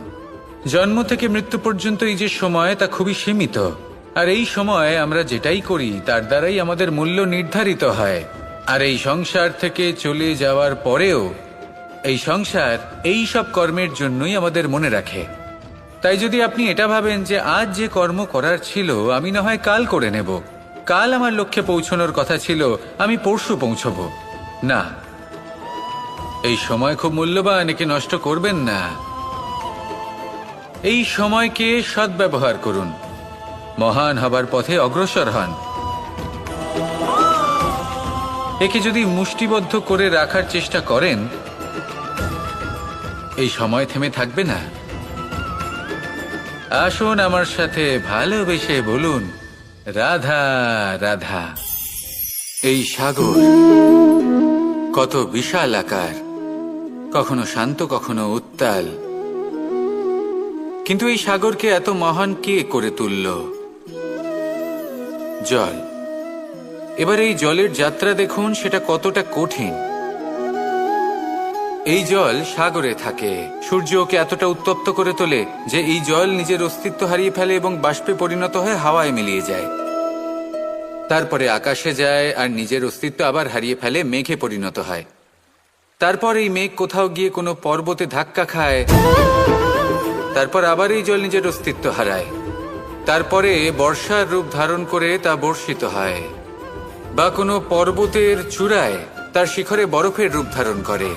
জন্ম থেকে মৃত্যু পর্যন্ত এই যে সময়, তা খুবই সীমিত। আর এই সময় আমরা যেটাই করি তার দ্বারাই আমাদের মূল্য নির্ধারিত হয়। আর এই সংসার থেকে চলে যাওয়ার পরেও এই সংসার এই সব কর্মের জন্যই আমাদের মনে রাখে। তাই যদি আপনি এটা ভাবেন যে আজ যে কর্ম করার ছিল আমি না হয় কাল করে নেব, কাল আমার লক্ষ্যে পৌঁছানোর কথা ছিল আমি পরশু পৌঁছবো, না, এই সময় খুব মূল্যবান, একে নষ্ট করবেন না। এই সময়কে সদ্ব্যবহার করুন, মহান হবার পথে অগ্রসর হন। একে যদি মুষ্টিবদ্ধ করে রাখার চেষ্টা করেন, এই সময় থেমে থাকবে না। আসুন আমার সাথে ভালোবেসে বলুন, রাধা রাধা। এই সাগর কত বিশাল আকার, কখনো শান্ত কখনো উত্তাল, কিন্তু এই সাগরকে এত মহান কে করে তুলল? জল। এবার এই জলের যাত্রা দেখুন, সেটা কতটা কঠিন। এই জল সাগরে থাকে, সূর্য ওকে এতটা উত্তপ্ত করে তোলে যে এই জল নিজের অস্তিত্ব হারিয়ে ফেলে এবং বাষ্পে পরিণত হয়ে হাওয়ায় মিলিয়ে যায়। তারপরে আকাশে যায় আর নিজের অস্তিত্ব আবার হারিয়ে ফেলে, মেঘে পরিণত হয়। তারপর এই মেঘ কোথাও গিয়ে কোনো পর্বতে ধাক্কা খায়, তারপর আবার এই জল নিজের অস্তিত্ব হারায়। তারপরে বর্ষার রূপ ধারণ করে তা বর্ষিত হয়, বা কোনো পর্বতের চূড়ায় তার শিখরে বরফের রূপ ধারণ করে।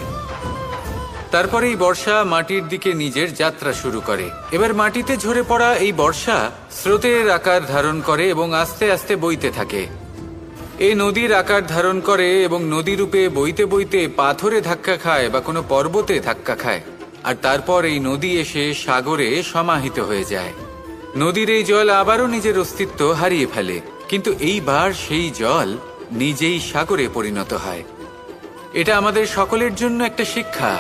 তারপরে এই বর্ষা মাটির দিকে নিজের যাত্রা শুরু করে। এবার মাটিতে ঝরে পড়া এই বর্ষা স্রোতের আকার ধারণ করে এবং আস্তে আস্তে বইতে থাকে। এই নদীর আকার ধারণ করে এবং নদী রূপে বইতে বইতে পাথরে ধাক্কা খায় বা কোনো পর্বতে ধাক্কা খায়, আর তারপর এই নদী এসে সাগরে সমাহিত হয়ে যায়। নদীর এই জল আবারও নিজের অস্তিত্ব হারিয়ে ফেলে, কিন্তু এইবার সেই জল নিজেই সাগরে পরিণত হয়। এটা আমাদের সকলের জন্য একটা শিক্ষা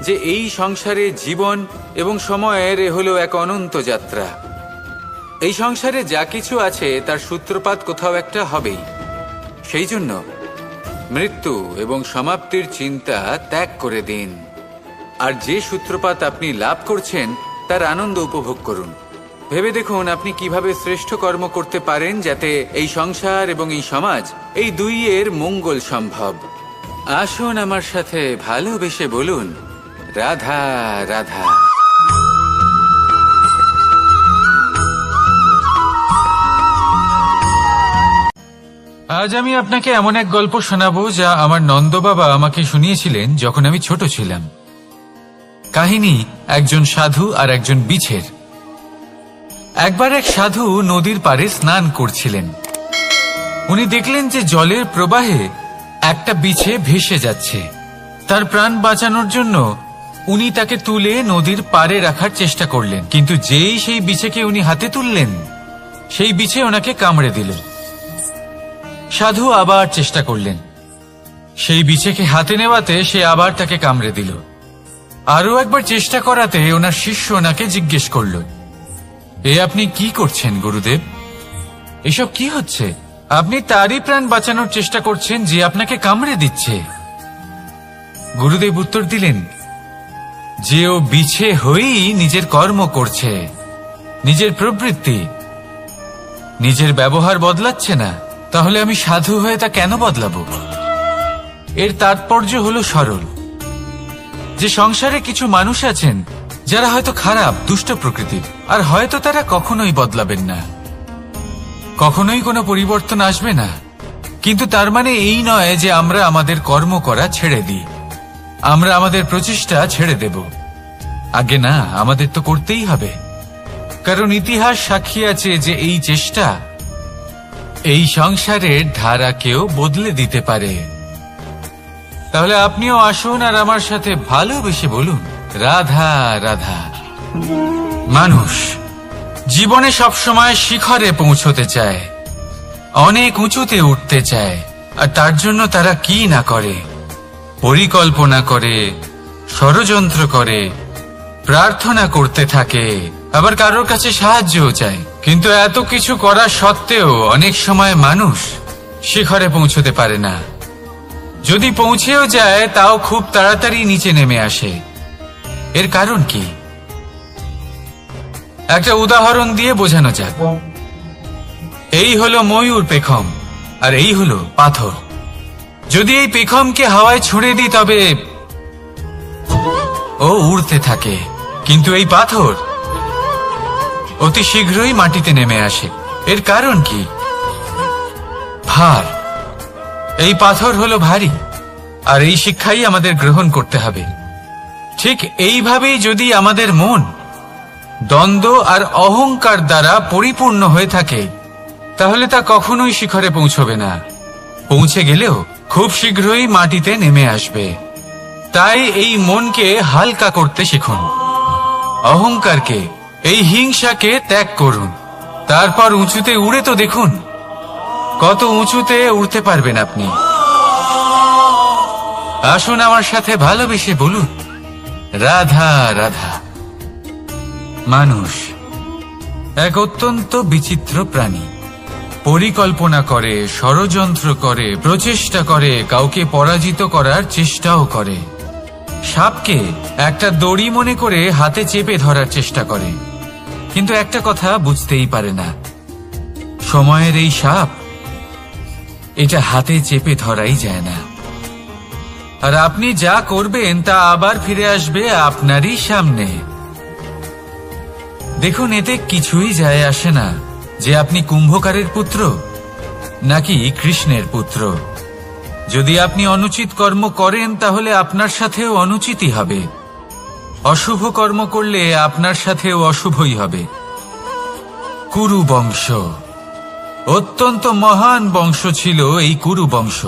যে এই সংসারে জীবন এবং সময়ের এ হলো এক অনন্ত যাত্রা। এই সংসারে যা কিছু আছে তার সূত্রপাত কোথাও একটা হবেই। সেই জন্য মৃত্যু এবং সমাপ্তির চিন্তা ত্যাগ করে দিন, আর যে সূত্রপাত আপনি লাভ করছেন তার আনন্দ উপভোগ করুন। ভেবে দেখুন আপনি কিভাবে শ্রেষ্ঠ কর্ম করতে পারেন যাতে এই সংসার এবং এই সমাজ, এই দুইয়ের মঙ্গল সম্ভব। আসুন আমার সাথে ভালোবেসে বলুন, রাধা রাধা। আজ আমি আপনাকে এমন এক গল্প শোনাবো যা আমার নন্দ বাবা আমাকে শুনিয়েছিলেন যখন আমি ছোট ছিলাম। কাহিনী একজন সাধু আর একজন বিছের। একবার এক সাধু নদীর পাড়ে স্নান করছিলেন। উনি দেখলেন যে জলের প্রবাহে একটা বিছে ভেসে যাচ্ছে। তার প্রাণ বাঁচানোর জন্য উনি তাকে তুলে নদীর পাড়ে রাখার চেষ্টা করলেন, কিন্তু যেই সেই বিছেকে উনি হাতে তুললেন, সেই বিছে ওনাকে কামড়ে দিল। সাধু আবার চেষ্টা করলেন, সেই বিছেকে হাতে নেওয়াতে সে আবার তাকে কামড়ে দিল। আরো একবার চেষ্টা করাতে ওনার শিষ্য ওনাকে জিজ্ঞেস করল, এ আপনি কি করছেন গুরুদেব? এসব কি হচ্ছে? আপনি তারই প্রাণ বাঁচানোর চেষ্টা করছেন যে আপনাকে কামড়ে দিচ্ছে। গুরুদেব উত্তর দিলেন, যে ও বিছে হয়েই নিজের কর্ম করছে, নিজের প্রবৃত্তি, নিজের ব্যবহার বদলাচ্ছে না, তাহলে আমি সাধু হয়ে তা কেন বদলাবো? এর তাৎপর্য হলো সরল, যে সংসারে কিছু মানুষ আছেন যারা হয়তো খারাপ, দুষ্ট প্রকৃতির, আর হয়তো তারা কখনোই বদলাবেন না, কখনোই কোনো পরিবর্তন আসবে না। কিন্তু তার মানে এই নয় যে আমরা আমাদের কর্ম করা ছেড়ে দিই, আমরা আমাদের প্রচেষ্টা ছেড়ে দেব। আগে না, আমাদের তো করতেই হবে, কারণ ইতিহাস সাক্ষী আছে যে এই চেষ্টা এই সংসারের ধারাকেও বদলে দিতে পারে। তাহলে আপনিও আসুন আর আমার সাথে ভালোবেসে বলুন, রাধা রাধা। মানুষ জীবনে সবসময় শিখরে পৌঁছতে চায়, অনেক উঁচুতে উঠতে চায়, আর তার জন্য তারা কি না করে, পরিকল্পনা করে, ষড়যন্ত্র করে, প্রার্থনা করতে থাকে, আবার কারোর কাছে সাহায্যও চায়। কিন্তু এত কিছু করা সত্ত্বেও অনেক সময় মানুষ শিখরে পৌঁছতে পারে না। যদি পৌঁছেও যায় তাও খুব তাড়াতাড়ি নিচে নেমে আসে। এর কারণ কি? একটা উদাহরণ দিয়ে বোঝানো যাক। এই হলো ময়ূর পেখম, আর এই হলো পাথর। যদি এই পেখমকে হাওয়ায় ছুঁড়ে দিই তবে ও উড়তে থাকে, কিন্তু এই পাথর অতি শীঘ্রই মাটিতে নেমে আসে। এর কারণ কি? ভার। এই পাথর হলো ভারী, আর এই শিক্ষাই আমাদের গ্রহণ করতে হবে। ঠিক এইভাবেই যদি আমাদের মন দ্বন্দ্ব আর অহংকার দ্বারা পরিপূর্ণ হয়ে থাকে, তাহলে তা কখনোই শিখরে পৌঁছবে না। পৌঁছে গেলেও খুব শীঘ্রই মাটিতে নেমে আসবে। তাই এই মনকে হালকা করতে শিখুন, অহংকারকে, এই হিংসাকে ত্যাগ করুন। তারপর উঁচুতে উড়ে তো দেখুন কত উঁচুতে উড়তে পারবেন আপনি। আসুন আমার সাথে ভালোবেসে বলুন, রাধা রাধা। মানুষ এক অত্যন্ত বিচিত্র প্রাণী। পরিকল্পনা করে, ষড়যন্ত্র করে, প্রচেষ্টা করে, কাউকে পরাজিত করার চেষ্টাও করে। সাপকে একটা দড়ি মনে করে হাতে চেপে ধরার চেষ্টা করে, কিন্তু একটা কথা বুঝতেই পারে না, সময়ের এই সাপ, এটা হাতে চেপে ধরাই যায় না। আর আপনি যা করবেন তা আবার ফিরে আসবে আপনারই সামনে। দেখুন, এতে কিছুই যায় আসে না যে আপনি কুম্ভকারের পুত্র নাকি কৃষ্ণের পুত্র। যদি আপনি অনুচিত কর্ম করেন তাহলে আপনার সাথেও অনুচিতই হবে। অশুভ কর্ম করলে আপনার সাথেও অশুভই হবে। কুরু বংশ অত্যন্ত মহান বংশ ছিল। এই কুরু বংশ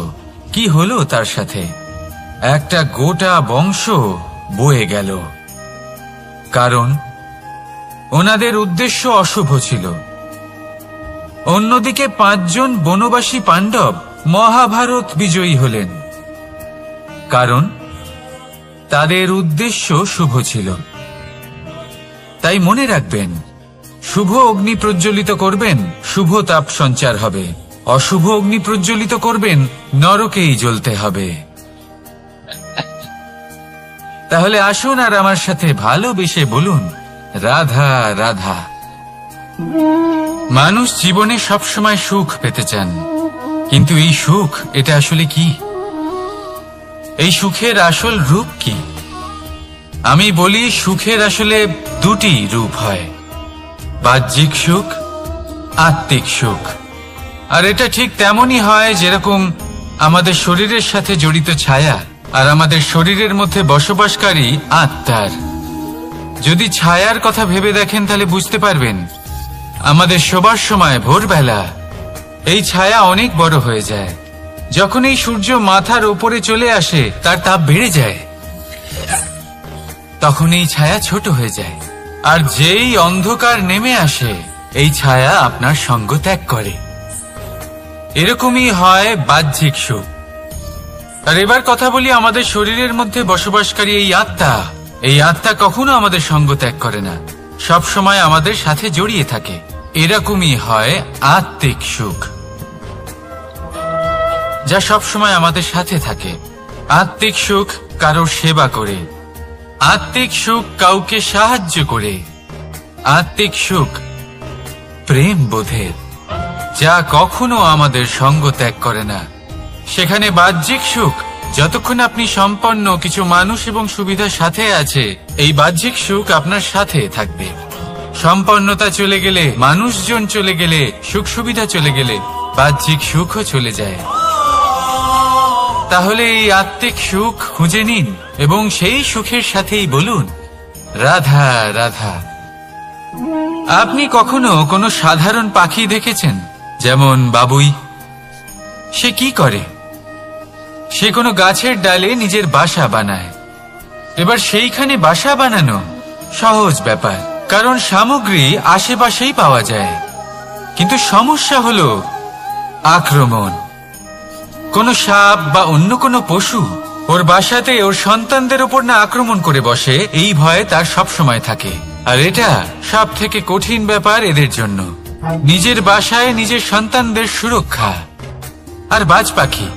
কি হলো তার সাথে? একটা গোটা বংশ বয়ে গেল, কারণ ওনাদের উদ্দেশ্য অশুভ ছিল। অন্যদিকে 5 জন বনবাসী পাণ্ডব মহাভারত বিজয়ী হলেন, কারণ তাদের উদ্দেশ্য শুভ ছিল। তাই মনে রাখবেন, শুভ অগ্নি প্রজ্বলিত করবেন, শুভ তাপ সঞ্চার হবে। অশুভ অগ্নি প্রজ্বলিত করবেন, নরকেই জ্বলতে হবে। তাহলে আসুন আর আমার সাথে ভালোবেসে বলুন, রাধা রাধা। মানুষ জীবনে সবসময় সুখ পেতে চান, কিন্তু এই সুখ এটা আসলে কি? এই সুখের আসল রূপ কি? আমি বলি, সুখের আসলে দুটি রূপ হয়, বাহ্যিক সুখ, আত্মিক সুখ। আর এটা ঠিক তেমনই হয় যেরকম আমাদের শরীরের সাথে জড়িত ছায়া আর আমাদের শরীরের মধ্যে বসবাসকারী আত্মার। যদি ছায়ার কথা ভেবে দেখেন তাহলে বুঝতে পারবেন, আমাদের শোবার সময় ভোরবেলা এই ছায়া অনেক বড় হয়ে যায়। যখন এই সূর্য মাথার উপরে চলে আসে, তার তাপ বেড়ে যায়, তখন এই ছায়া ছোট হয়ে যায়। আর যেই অন্ধকার নেমে আসে, এই ছায়া আপনার সঙ্গ ত্যাগ করে। এরকমই হয় বাহ্যিক সুখ। আর এবার কথা বলি আমাদের শরীরের মধ্যে বসবাসকারী এই আত্মা। এই আত্মা কখনো আমাদের সঙ্গ ত্যাগ করে না, সব সময় আমাদের সাথে জড়িয়ে থাকে। এরকমই হয় আত্মিক সুখ, যা সব সময় আমাদের সাথে থাকে। আত্মিক সুখ কারোর সেবা করে, আত্মিক সুখ কাউকে সাহায্য করে, আত্মিক সুখ প্রেম বোধের, যা কখনো আমাদের সঙ্গ ত্যাগ করে না। সেখানে বাহ্যিক সুখ, যতক্ষণ আপনি সম্পন্ন কিছু মানুষ এবং সুবিধার সাথে আছে, এই বাহ্যিক সুখ আপনার সাথে থাকবে। সম্পন্নতা চলে গেলে, মানুষজন চলে গেলে, সুখ সুবিধা চলে গেলে, বাহ্যিক সুখও চলে যায়। তাহলে এই আত্মিক সুখ খুঁজে নিন এবং সেই সুখের সাথেই বলুন, রাধা রাধা। আপনি কখনো কোনো সাধারণ পাখি দেখেছেন? যেমন বাবুই। সে কি করে? সে কোনো গাছের ডালে নিজের বাসা বানায়। এবার সেইখানে বাসা বানানো সহজ ব্যাপার, কারণ সামগ্রী আশেপাশেই পাওয়া যায়। কিন্তু সমস্যা হলো আক্রমণ। কোনো সাপ বা অন্য কোনো পশু ওর বাসাতে ওর সন্তানদের উপর না আক্রমণ করে বসে, এই ভয়ে তার সব সময় থাকে। আর এটা সব থেকে কঠিন ব্যাপার এদের জন্য, নিজের বাসায় নিজের সন্তানদের সুরক্ষা। আর বাজ পাখি,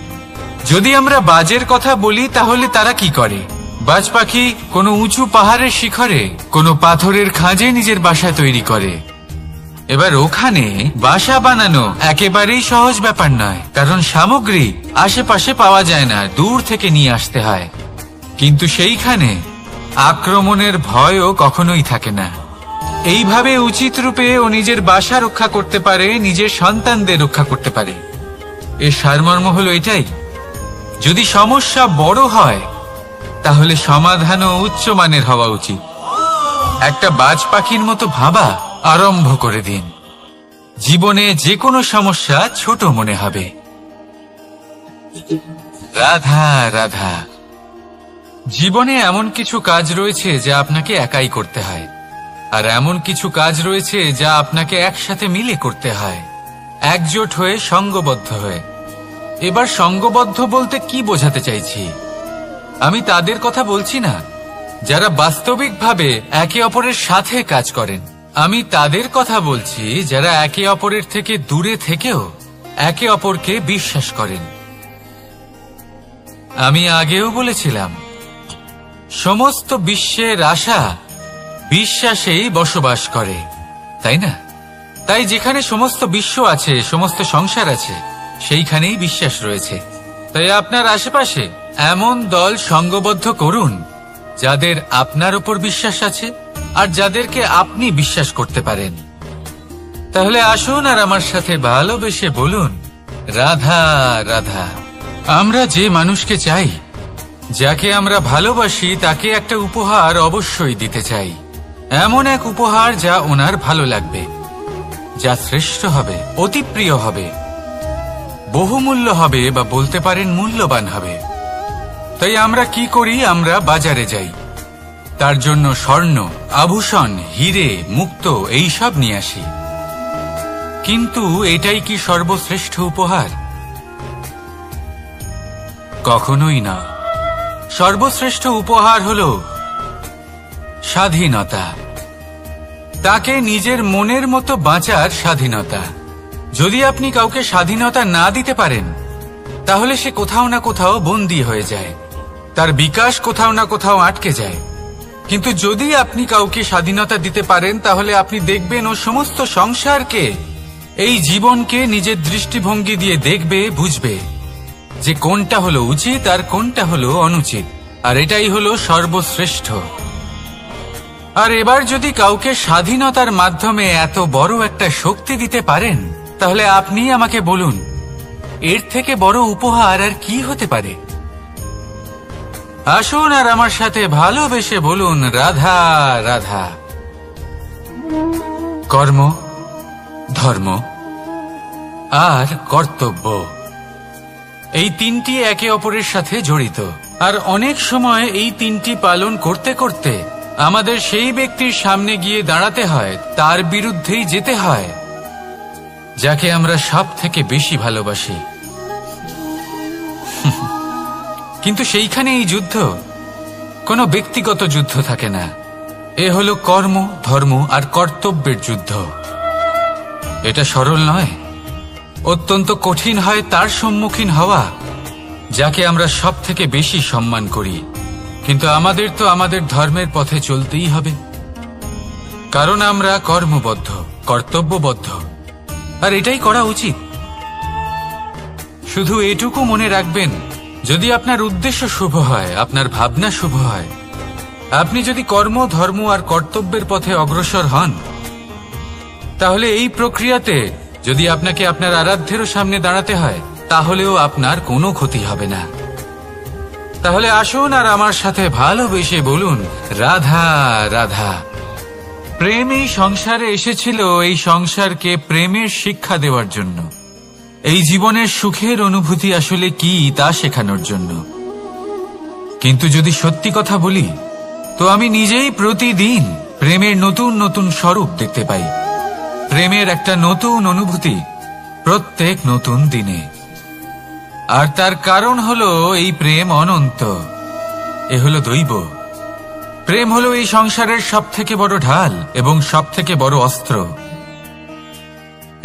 যদি আমরা বাজের কথা বলি তাহলে তারা কি করে? বাজ পাখি কোনো উঁচু পাহাড়ের শিখরে, কোনো পাথরের খাঁজে নিজের বাসা তৈরি করে। এবার ওখানে বাসা বানানো একেবারেই সহজ ব্যাপার নয়, কারণ সামগ্রী আশেপাশে পাওয়া যায় না, দূর থেকে নিয়ে আসতে হয়। কিন্তু সেইখানে আক্রমণের ভয়ও কখনোই থাকে না। এইভাবে উচিত রূপে ও নিজের বাসা রক্ষা করতে পারে, নিজের সন্তানদের রক্ষা করতে পারে। এর সারমর্ম হলো এটাই, যদি সমস্যা বড় হয় তাহলে সমাধানও উচ্চমানের হওয়া উচিত। একটা বাজ পাখির মতো ভাবা আরম্ভ করে দিন, জীবনে যে কোনো সমস্যা ছোট মনে হবে। রাধা রাধা। জীবনে এমন কিছু কাজ রয়েছে যা আপনাকে একাই করতে হয়, আর এমন কিছু কাজ রয়েছে যা আপনাকে একসাথে মিলে করতে হয়, একজোট হয়ে, সঙ্গবদ্ধ হয়ে। এবার সঙ্গবদ্ধ বলতে কি বোঝাতে চাইছি? আমি তাদের কথা বলছি না যারা বাস্তবিকভাবে একে অপরের সাথে কাজ করেন। আমি তাদের কথা বলছি যারা একে অপরের থেকে দূরে থেকেও একে অপরকে বিশ্বাস করেন। আমি আগেও বলেছিলাম, সমস্ত বিশ্বের আশা বিশ্বাসেই বসবাস করে, তাই না? তাই যেখানে সমস্ত বিশ্ব আছে, সমস্ত সংসার আছে, সেইখানেই বিশ্বাস রয়েছে। তাই আপনার আশেপাশে এমন দল সঙ্গবদ্ধ করুন যাদের আপনার উপর বিশ্বাস আছে আর যাদেরকে আপনি বিশ্বাস করতে পারেন। তাহলে আসুন আর আমার সাথে ভালোবেসে বলুন, রাধা রাধা। আমরা যে মানুষকে চাই, যাকে আমরা ভালোবাসি, তাকে একটা উপহার অবশ্যই দিতে চাই। এমন এক উপহার যা ওনার ভালো লাগবে, যা শ্রেষ্ঠ হবে, অতি প্রিয় হবে, বহুমূল্য হবে, বা বলতে পারেন মূল্যবান হবে। তাই আমরা কি করি? আমরা বাজারে যাই, তার জন্য স্বর্ণ, আভূষণ, হিরে, মুক্ত এইসব নিয়ে আসি। কিন্তু এটাই কি সর্বশ্রেষ্ঠ উপহার? কখনোই না। সর্বশ্রেষ্ঠ উপহার হলো স্বাধীনতা, তাকে নিজের মনের মতো বাঁচার স্বাধীনতা। যদি আপনি কাউকে স্বাধীনতা না দিতে পারেন তাহলে সে কোথাও না কোথাও বন্দী হয়ে যায়, তার বিকাশ কোথাও না কোথাও আটকে যায়। কিন্তু যদি আপনি কাউকে স্বাধীনতা দিতে পারেন তাহলে আপনি দেখবেন ও সমস্ত সংসারকে, এই জীবনকে নিজের দৃষ্টিভঙ্গি দিয়ে দেখবে, বুঝবে যে কোনটা হলো উচিত আর কোনটা হলো অনুচিত, আর এটাই হলো সর্বশ্রেষ্ঠ। আর এবার যদি কাউকে স্বাধীনতার মাধ্যমে এত বড় একটা শক্তি দিতে পারেন তাহলে আপনি আমাকে বলুন এর থেকে বড় উপহার আর কি হতে পারে? আসুন আর আমার সাথে ভালোবেসে বলুন রাধা রাধা। কর্ম, ধর্ম আর কর্তব্য, এই তিনটি একে অপরের সাথে জড়িত। আর অনেক সময় এই তিনটি পালন করতে করতে আমাদের সেই ব্যক্তির সামনে গিয়ে দাঁড়াতে হয়, তার বিরুদ্ধেই যেতে হয় যাকে আমরা সব থেকে বেশি ভালোবাসি। কিন্তু সেইখানে এই যুদ্ধ কোনো ব্যক্তিগত যুদ্ধ থাকে না, এ হলো কর্ম, ধর্ম আর কর্তব্যের যুদ্ধ। এটা সরল নয়, অত্যন্ত কঠিন হয় তার সম্মুখীন হওয়া যাকে আমরা সব থেকে বেশি সম্মান করি। কিন্তু আমাদের তো আমাদের ধর্মের পথে চলতেই হবে, কারণ আমরা কর্মবদ্ধ, কর্তব্যবদ্ধ, আর এটাই করা উচিত। শুধু এটুকু মনে রাখবেন, যদি আপনার উদ্দেশ্য শুভ হয়, আপনার ভাবনা শুভ হয়, আপনি যদি কর্ম, ধর্ম আর কর্তব্যের পথে অগ্রসর হন, তাহলে এই প্রক্রিয়াতে যদি আপনাকে আপনার আরাধ্যেরও সামনে দাঁড়াতে হয় তাহলেও আপনার কোনো ক্ষতি হবে না। তাহলে আসুন আর আমার সাথে ভালোবেসে বলুন রাধা রাধা। প্রেম এই সংসারে এসেছিল এই সংসারকে প্রেমের শিক্ষা দেওয়ার জন্য, এই জীবনের সুখের অনুভূতি আসলে কি তা শেখানোর জন্য। কিন্তু যদি সত্যি কথা বলি তো আমি নিজেই প্রতিদিন প্রেমের নতুন নতুন স্বরূপ দেখতে পাই, প্রেমের একটা নতুন অনুভূতি প্রত্যেক নতুন দিনে। আর তার কারণ হলো এই প্রেম অনন্ত, এ হলো দৈব। প্রেম হলো এই সংসারের সব থেকে বড় ঢাল এবং সব থেকে বড় অস্ত্র।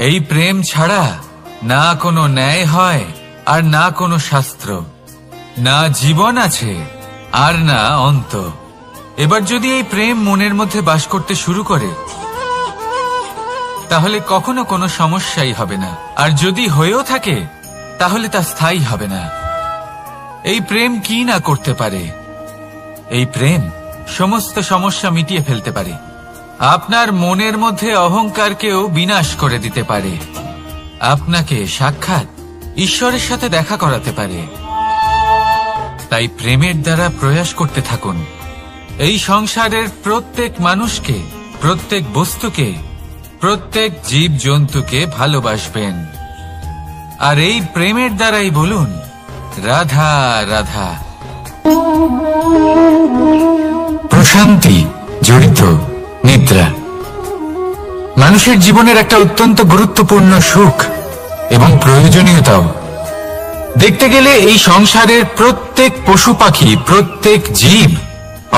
এই প্রেম ছাড়া না কোনো ন্যায় হয় আর না কোনো শাস্ত্র, না জীবন আছে আর না অন্ত। এবার যদি এই প্রেম মনের মধ্যে বাস করতে শুরু করে তাহলে কখনো কোনো সমস্যাই হবে না, আর যদি হয়েও থাকে তাহলে তা স্থায়ী হবে না। এই প্রেম কি না করতে পারে? এই প্রেম সমস্ত সমস্যা মিটিয়ে ফেলতে পারে, আপনার মনের মধ্যে অহংকারকেও বিনাশ করে দিতে পারে, আপনাকে সাক্ষাৎ ঈশ্বরের সাথে দেখা করাতে পারে। তাই প্রেমের দ্বারা প্রয়াস করতে থাকুন এই সংসারের প্রত্যেক মানুষকে, প্রত্যেক বস্তুকে, প্রত্যেক জীব জন্তুকে ভালোবাসবেন। আর এই প্রেমের দ্বারাই বলুন রাধা রাধা। প্রশান্তি জড়িত নিদ্রা মানুষের জীবনের একটা অত্যন্ত গুরুত্বপূর্ণ সুখ এবং প্রয়োজনীয়তাও। দেখতে গেলে এই সংসারের প্রত্যেক পশু পাখি, প্রত্যেক জীব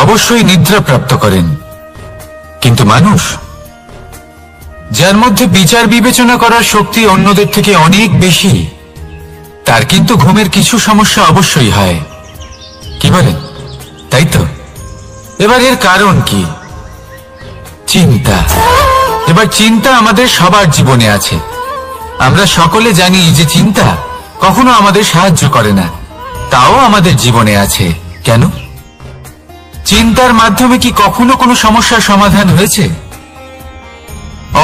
অবশ্যই নিদ্রা প্রাপ্ত করেন, কিন্তু মানুষ, যার মধ্যে বিচার বিবেচনা করার শক্তি অন্যদের থেকে অনেক বেশি, তার কিন্তু ঘুমের কিছু সমস্যা অবশ্যই হয়। কি বলেন? তাই তো। এবার এর কারণ কি? চিন্তা। এবার চিন্তা আমাদের সবার জীবনে আছে। আমরা সকলে জানি যে চিন্তা কখনো আমাদের সাহায্য করে না, তাও আমাদের জীবনে আছে। কেন? চিন্তার মাধ্যমে কি কখনো কোনো সমস্যার সমাধান হয়েছে?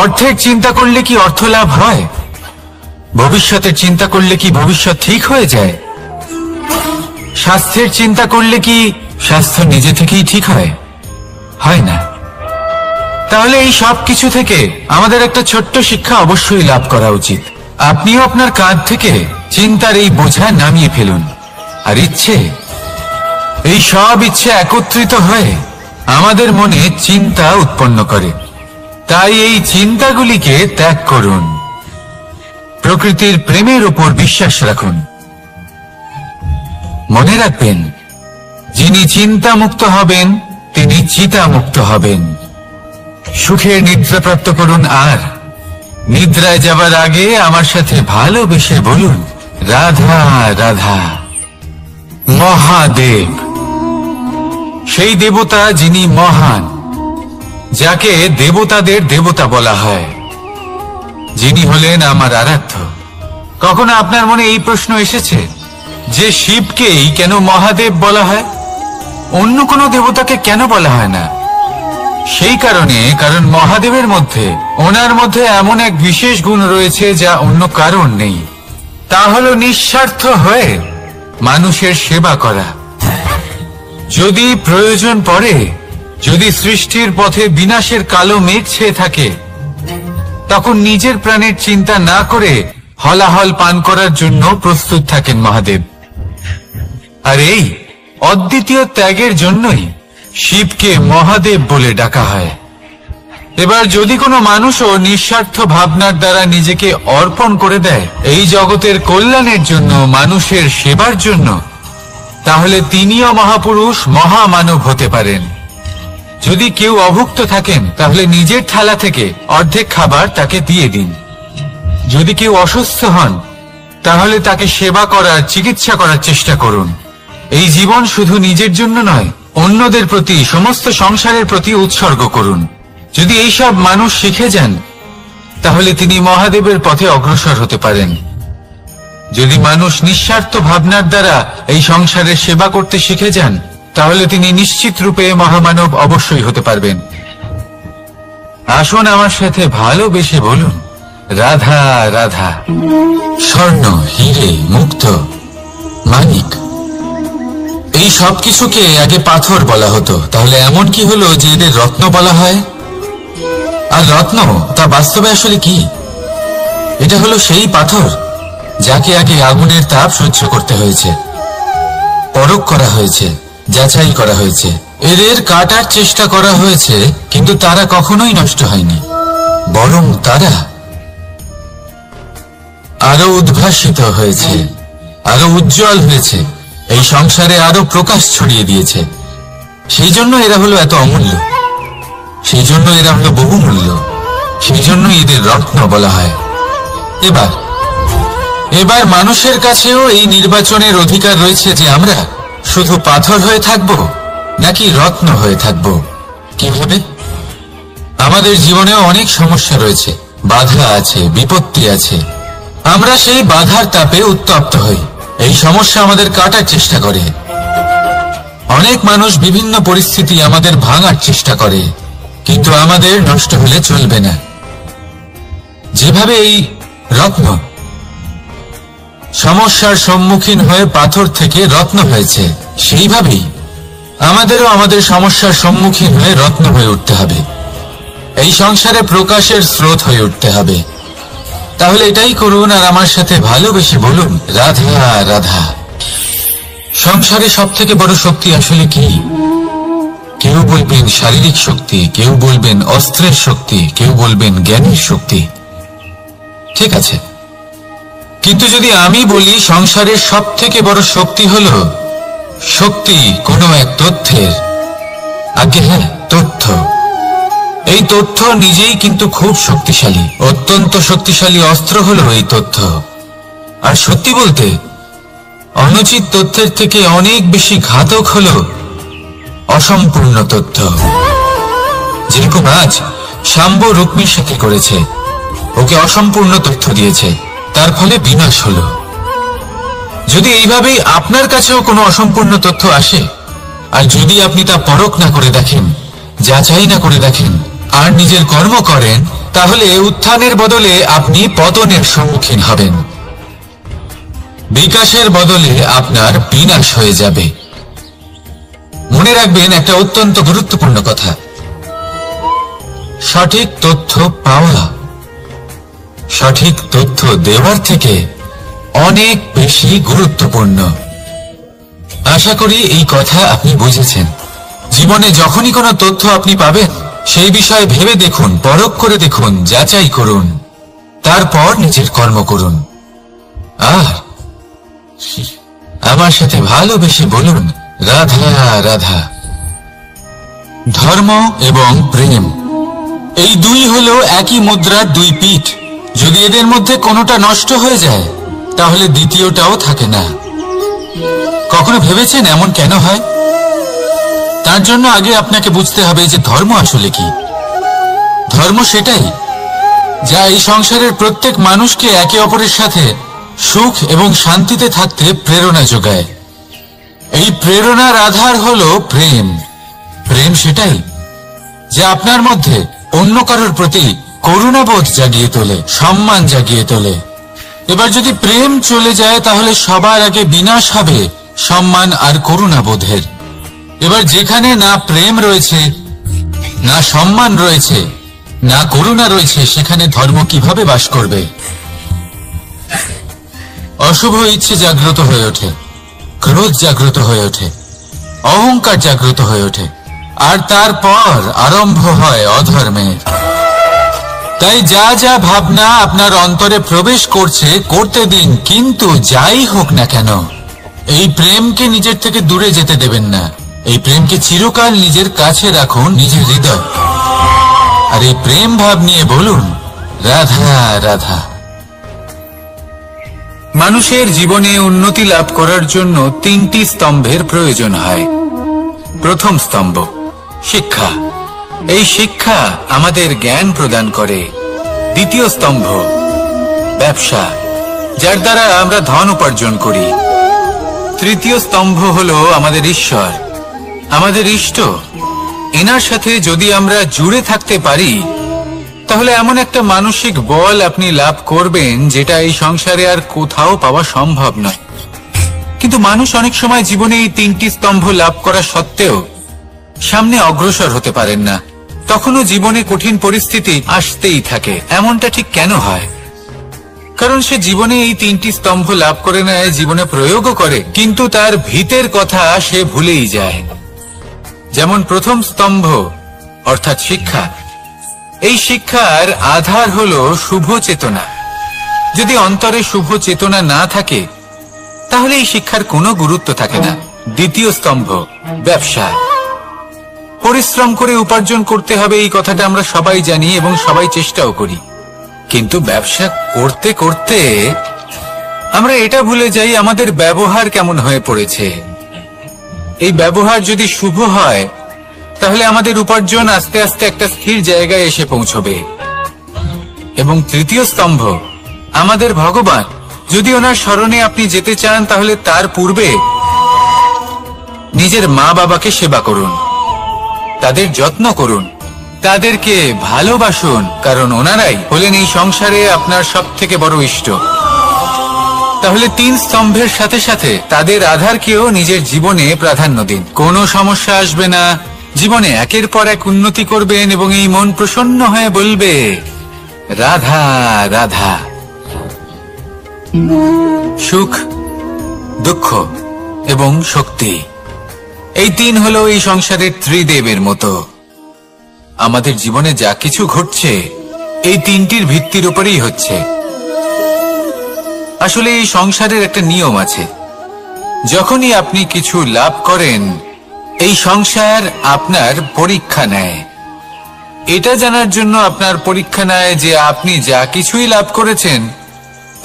অর্থের চিন্তা করলে কি অর্থ লাভ হয়? ভবিষ্যতের চিন্তা করলে কি ভবিষ্যৎ ঠিক হয়ে যায়? স্বাস্থ্যের চিন্তা করলে কি স্বাস্থ্য নিজে থেকেই ঠিক হয়? হয় না। তাহলে এই সব কিছু থেকে আমাদের একটা ছোট্ট শিক্ষা অবশ্যই লাভ করা উচিত। আপনিও আপনার কাঁধ থেকে চিন্তার এই বোঝা নামিয়ে ফেলুন। আর ইচ্ছে, এই সব ইচ্ছে একত্রিত হয়ে আমাদের মনে চিন্তা উৎপন্ন করে। তাই এই চিন্তাগুলিকে ত্যাগ করুন, প্রকৃতির প্রেমের উপর বিশ্বাস রাখুন। মনে রাখবেন, যিনি চিন্তা মুক্ত হবেন তিনি চিতা মুক্ত হবেন। সুখের নিদ্রা প্রাপ্ত করুন আর নিদ্রায় যাবার আগে আমার সাথে ভালোবেসে বলুন, রাধা রাধা। মহাদেব, সেই দেবতা যিনি মহান, যাকে দেবতাদের দেবতা বলা হয়, যিনি হলেন আমার আরাধ্য। কখনো আপনার মনে এই প্রশ্ন এসেছে যে শিবকেই কেন মহাদেব বলা হয়, অন্য কোনো দেবতাকে কেন বলা হয় না? সেই কারণ মহাদেবের মধ্যে, ওনার মধ্যে এমন এক বিশেষ গুণ রয়েছে যা অন্য কারণ নেই। তা হলো নিঃস্বার্থ হয়ে মানুষের সেবা করা। যদি প্রয়োজন পড়ে, যদি সৃষ্টির পথে বিনাশের কালো মেঘ ছেয়ে থাকে, তখন নিজের প্রাণের চিন্তা না করে হলাহল পান করার জন্য প্রস্তুত থাকেন মহাদেব। আর এই অদ্বিতীয় ত্যাগের জন্যই শিবকে মহাদেব বলে ডাকা হয়। এবার যদি কোনো মানুষও নিঃস্বার্থ ভাবনার দ্বারা নিজেকে অর্পণ করে দেয় এই জগতের কল্যাণের জন্য, মানুষের সেবার জন্য, তাহলে তিনিও মহাপুরুষ, মহামানব হতে পারেন। যদি কেউ অভুক্ত থাকেন, তাহলে নিজের থালা থেকে অর্ধেক খাবার তাকে দিয়ে দিন। যদি কেউ অসুস্থ হন, তাহলে তাকে সেবা করার, চিকিৎসা করার চেষ্টা করুন। এই জীবন শুধু নিজের জন্য নয়, অন্যদের প্রতি, সমস্ত সংসারের প্রতি উৎসর্গ করুন। যদি এইসব মানুষ শিখে যান, তাহলে তিনি মহাদেবের পথে অগ্রসর হতে পারেন। যদি মানুষ নিঃস্বার্থ ভাবনার দ্বারা এই সংসারের সেবা করতে শিখে যান, তাহলে তিনি নিশ্চিত রূপে মহামানব অবশ্যই হতে পারবেন। আসুন আমার সাথে ভালোবেসে বলুন, রাধা রাধা। স্বর্ণ, হিরে, মুক্ত, মানিক, এই সব কিছুকে আগে পাথর বলা হতো। তাহলে এমন কি হলো যে এদের রত্ন বলা হয়? আর রত্ন তা বাস্তবে আসলে কি? এটা হলো সেই পাথর যাকে আগে আগুনের তাপ সহ্য করতে হয়েছে, পরখ করা হয়েছে, যাচাই করা হয়েছে, এদের কাটার চেষ্টা করা হয়েছে, কিন্তু তারা কখনোই নষ্ট হয়নি, বরং তারা আরো উদ্ভাসিত হয়েছে, আরো উজ্জ্বল হয়েছে, এই সংসারে আরো প্রকাশ ছড়িয়ে দিয়েছে। সেই জন্য এরা হলো এত অমূল্য, সেই জন্য এরা হলো বহুমূল্য, সেই জন্য এদের রত্ন বলা হয়। এবার মানুষের কাছেও এই নির্বাচনের অধিকার রয়েছে যে আমরা শুধু পাথর হয়ে থাকব নাকি রত্ন হয়ে থাকব। কিভাবে? আমাদের জীবনেও অনেক সমস্যা রয়েছে, বাধা আছে, বিপত্তি আছে। আমরা সেই বাধার তাপে উত্তপ্ত হই, এই সমস্যা আমাদের কাটার চেষ্টা করে। অনেক মানুষ বিভিন্ন পরিস্থিতি আমাদের ভাঙার চেষ্টা করে, কিন্তু আমাদের নষ্ট হলে চলবে না। যেভাবে এই রত্ন সমস্যার সম্মুখীন হয়ে পাথর থেকে রত্ন হয়েছে, সেইভাবেই আমাদেরও আমাদের সমস্যার সম্মুখীন হয়ে রত্ন হয়ে উঠতে হবে, এই সংসারে প্রকাশের স্রোত হয়ে উঠতে হবে। তাহলে এটাই করুন আর আমার সাথে ভালোবেসে বলুন, রাধা রাধা। সংসারে সব থেকে বড় শক্তি আসলে কি? কেউ বলবেন শারীরিক শক্তি, কেউ বলবেন অস্ত্রের শক্তি, কেউ বলবেন জ্ঞানের শক্তি। ঠিক আছে, কিন্তু যদি আমি বলি সংসারের সব থেকে বড় শক্তি হলো শক্তি কোনো এক তথ্যের, আগে হ্যাঁ, তথ্য। এই তথ্য নিজেই কিন্তু খুব শক্তিশালী, অত্যন্ত শক্তিশালী অস্ত্র হলো এই তথ্য। আর সত্যি বলতে অনুচিত তথ্যের থেকে অনেক বেশি ঘাতক হলো অসম্পূর্ণ তথ্য। যেরকম আজ শাম্ব রুক্মির সাথে করেছে, ওকে অসম্পূর্ণ তথ্য দিয়েছে, তার ফলে বিনাশ হলো। যদি এইভাবেই আপনার কাছেও কোনো অসম্পূর্ণ তথ্য আসে, আর যদি আপনি তা পরখ না করে দেখেন, যাচাই না করে দেখেন, আর নিজের কর্ম করেন, তাহলে উত্থানের বদলে আপনি পতনের সম্মুখীন হবেন, বিকাশের বদলে আপনার বিনাশ হয়ে যাবে। মনে রাখবেন একটা অত্যন্ত গুরুত্বপূর্ণ কথা, সঠিক তথ্য পাওয়া সঠিক তথ্য দেওয়ার থেকে অনেক বেশি গুরুত্বপূর্ণ। আশা করি এই কথা আপনি বুঝেছেন। জীবনে যখনই কোনো তথ্য আপনি পাবেন, সেই বিষয়ে ভেবে দেখুন, পরখ করে দেখুন, যাচাই করুন, তারপর নিজের কর্ম করুন। আর আমার সাথে ভালোবেসে বলুন, রাধা রাধা। ধর্ম এবং প্রেম, এই দুই হলো একই মুদ্রার দুই পিঠ। যদি এদের মধ্যে কোনোটা নষ্ট হয়ে যায় তাহলে দ্বিতীয়টাও থাকে না। কখনো ভেবেছেন এমন কেন হয়? তার জন্য আগে আপনাকে বুঝতে হবে যে ধর্ম আসলে কি। ধর্ম সেটাই যা এই সংসারের প্রত্যেক মানুষকে একে অপরের সাথে সুখ এবং শান্তিতে থাকতে প্রেরণা যোগায়। এই প্রেরণার আধার হলো প্রেম। প্রেম সেটাই যা আপনার মধ্যে অন্য কারোর প্রতি করুণাবোধ জাগিয়ে তোলে, সম্মান জাগিয়ে তোলে। এবার যদি প্রেম চলে যায় তাহলে সবার আগে বিনাশ হবে সম্মান আর করুণাবোধের। এবার যেখানে না প্রেম রয়েছে, না সম্মান রয়েছে, না করুণা রয়েছে, সেখানে ধর্ম কিভাবে বাস করবে? অশুভ ইচ্ছে জাগ্রত হয়ে ওঠে, ক্রোধ জাগ্রত হয়ে ওঠে, অহংকার জাগ্রত হয়ে ওঠে, আর তারপর আরম্ভ হয় অধর্মের। তাই যা যা ভাবনা আপনার অন্তরে প্রবেশ করছে করতে দিন, কিন্তু যাই হোক না কেন এই প্রেমকে নিজের থেকে দূরে যেতে দেবেন না। এই প্রেমকে চিরকাল নিজের কাছে রাখুন, নিজের হৃদয়। আর এই প্রেম ভাব নিয়ে বলুন, রাধা রাধা। মানুষের জীবনে উন্নতি লাভ করার জন্য 3টি স্তম্ভের প্রয়োজন হয়। প্রথম স্তম্ভ শিক্ষা। এই শিক্ষা আমাদের জ্ঞান প্রদান করে। দ্বিতীয় স্তম্ভ ব্যবসা, যার দ্বারা আমরা ধন উপার্জন করি। তৃতীয় স্তম্ভ হলো আমাদের ঈশ্বর, আমাদের ইষ্ট। এনার সাথে যদি আমরা জুড়ে থাকতে পারি তাহলে এমন একটা মানসিক বল আপনি লাভ করবেন যেটা এই সংসারে আর কোথাও পাওয়া সম্ভব নয়। কিন্তু মানুষ অনেক সময় জীবনে এই 3টি স্তম্ভ লাভ করা সত্ত্বেও সামনে অগ্রসর হতে পারেন না। তখনও জীবনে কঠিন পরিস্থিতি আসতেই থাকে। এমনটা ঠিক কেন হয়? কারণ সে জীবনে এই 3টি স্তম্ভ লাভ করে নেয়, জীবনে প্রয়োগও করে, কিন্তু তার ভিতের কথা সে ভুলেই যায়। যেমন প্রথম স্তম্ভ অর্থাৎ শিক্ষা। এই শিক্ষার আধার হলো শুভ চেতনা। যদি অন্তরে শুভ চেতনা না থাকে তাহলে এই শিক্ষার কোনো গুরুত্ব থাকে না। দ্বিতীয় স্তম্ভ ব্যবসা। পরিশ্রম করে উপার্জন করতে হবে, এই কথাটা আমরা সবাই জানি এবং সবাই চেষ্টাও করি। কিন্তু ব্যবসা করতে করতে আমরা এটা ভুলে যাই আমাদের ব্যবহার কেমন হয়ে পড়েছে। এই ব্যবহার যদি শুভ হয় তাহলে আমাদের উপার্জন আস্তে আস্তে একটা স্থির জায়গায় এসে পৌঁছবে। এবং তৃতীয় স্তম্ভ আমাদের ভগবান। যদি ওনার শরণে আপনি যেতে চান তাহলে তার পূর্বে নিজের মা বাবাকে সেবা করুন, তাদের যত্ন করুন, তাদেরকে ভালোবাসুন, কারণ ওনারাই হলেন এই সংসারে আপনার সবথেকে বড় ইষ্ট। তাহলে 3 স্তম্ভের সাথে সাথে তাদের আধারকেও নিজের জীবনে প্রাধান্য দিন। কোনো সমস্যা আসবে না, জীবনে একের পর এক উন্নতি করবেন এবং এই মন প্রসন্ন হয়ে বলবে রাধা রাধা। সুখ, দুঃখ এবং শক্তি, এই 3 হলো এই সংসারের ত্রিদেবের মতো। আমাদের জীবনে যা কিছু ঘটছে এই 3টির ভিত্তির উপরেই হচ্ছে। আসলে এই সংসারের একটা নিয়ম আছে, যখনই আপনি কিছু লাভ করেন এই সংসার আপনার পরীক্ষা নেয়। এটা জানার জন্য আপনার পরীক্ষা নেয় যে আপনি যা কিছুই লাভ করেছেন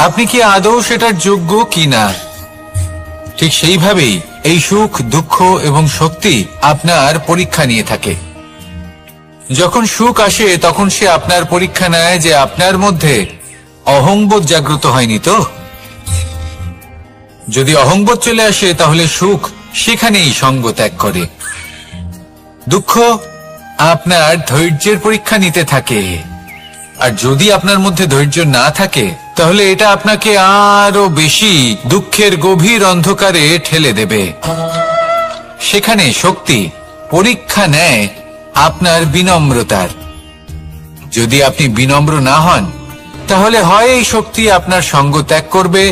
আপনি কি আদৌ সেটার যোগ্য কিনা। ঠিক সেইভাবেই এই সুখ, দুঃখ এবং শক্তি আপনার পরীক্ষা নিয়ে থাকে। যখন সুখ আসে তখন সে আপনার পরীক্ষা নেয় যে আপনার মধ্যে অহংবোধ জাগ্রত হয়নি তো। যদি অহংবোধ চলে আসে তাহলে সুখ সেখানেই সঙ্গ ত্যাগ করে। দুঃখ আপনার ধৈর্যের পরীক্ষা নিতে থাকে, আর যদি আপনার মধ্যে ধৈর্য না থাকে তাহলে এটা আপনাকে আরো বেশি দুঃখের গভীর অন্ধকারে ঠেলে দেবে। সেখানে শক্তি পরীক্ষা নেয় আপনার বিনম্রতার। যদি আপনি বিনম্র না হন তাহলে হয় এই শক্তি আপনার সঙ্গ ত্যাগ করবে,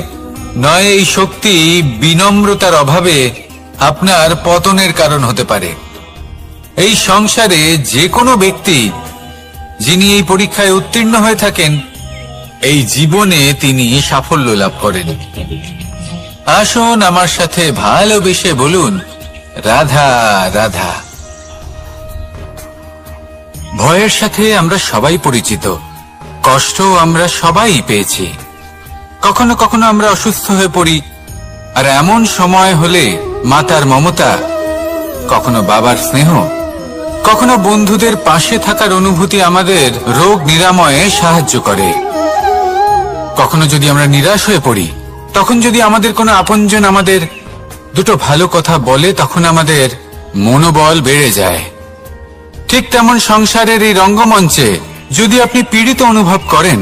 নয় এই শক্তি বিনম্রতার অভাবে আপনার পতনের কারণ হতে পারে। এই সংসারে যে কোনো ব্যক্তি যিনি এই পরীক্ষায় উত্তীর্ণ হয়ে থাকেন এই জীবনে তিনি সাফল্য লাভ করেন। আসুন আমার সাথে ভালোবেসে বলুন রাধা রাধা। ভয়ের সাথে আমরা সবাই পরিচিত, কষ্ট আমরা সবাই পেয়েছি। কখনো কখনো আমরা অসুস্থ হয়ে পড়ি, আর এমন সময় হলে মাতার মমতা, কখনো বাবার স্নেহ, কখনো বন্ধুদের পাশে থাকার অনুভূতি আমাদের রোগ নিরাময়ে সাহায্য করে। কখনো যদি আমরা নিরাশ হয়ে পড়ি, তখন যদি আমাদের কোনো আপনজন আমাদের দুটো ভালো কথা বলে, তখন আমাদের মনোবল বেড়ে যায়। ঠিক তেমন সংসারের এই রঙ্গমঞ্চে যদি আপনি পীড়িত অনুভব করেন,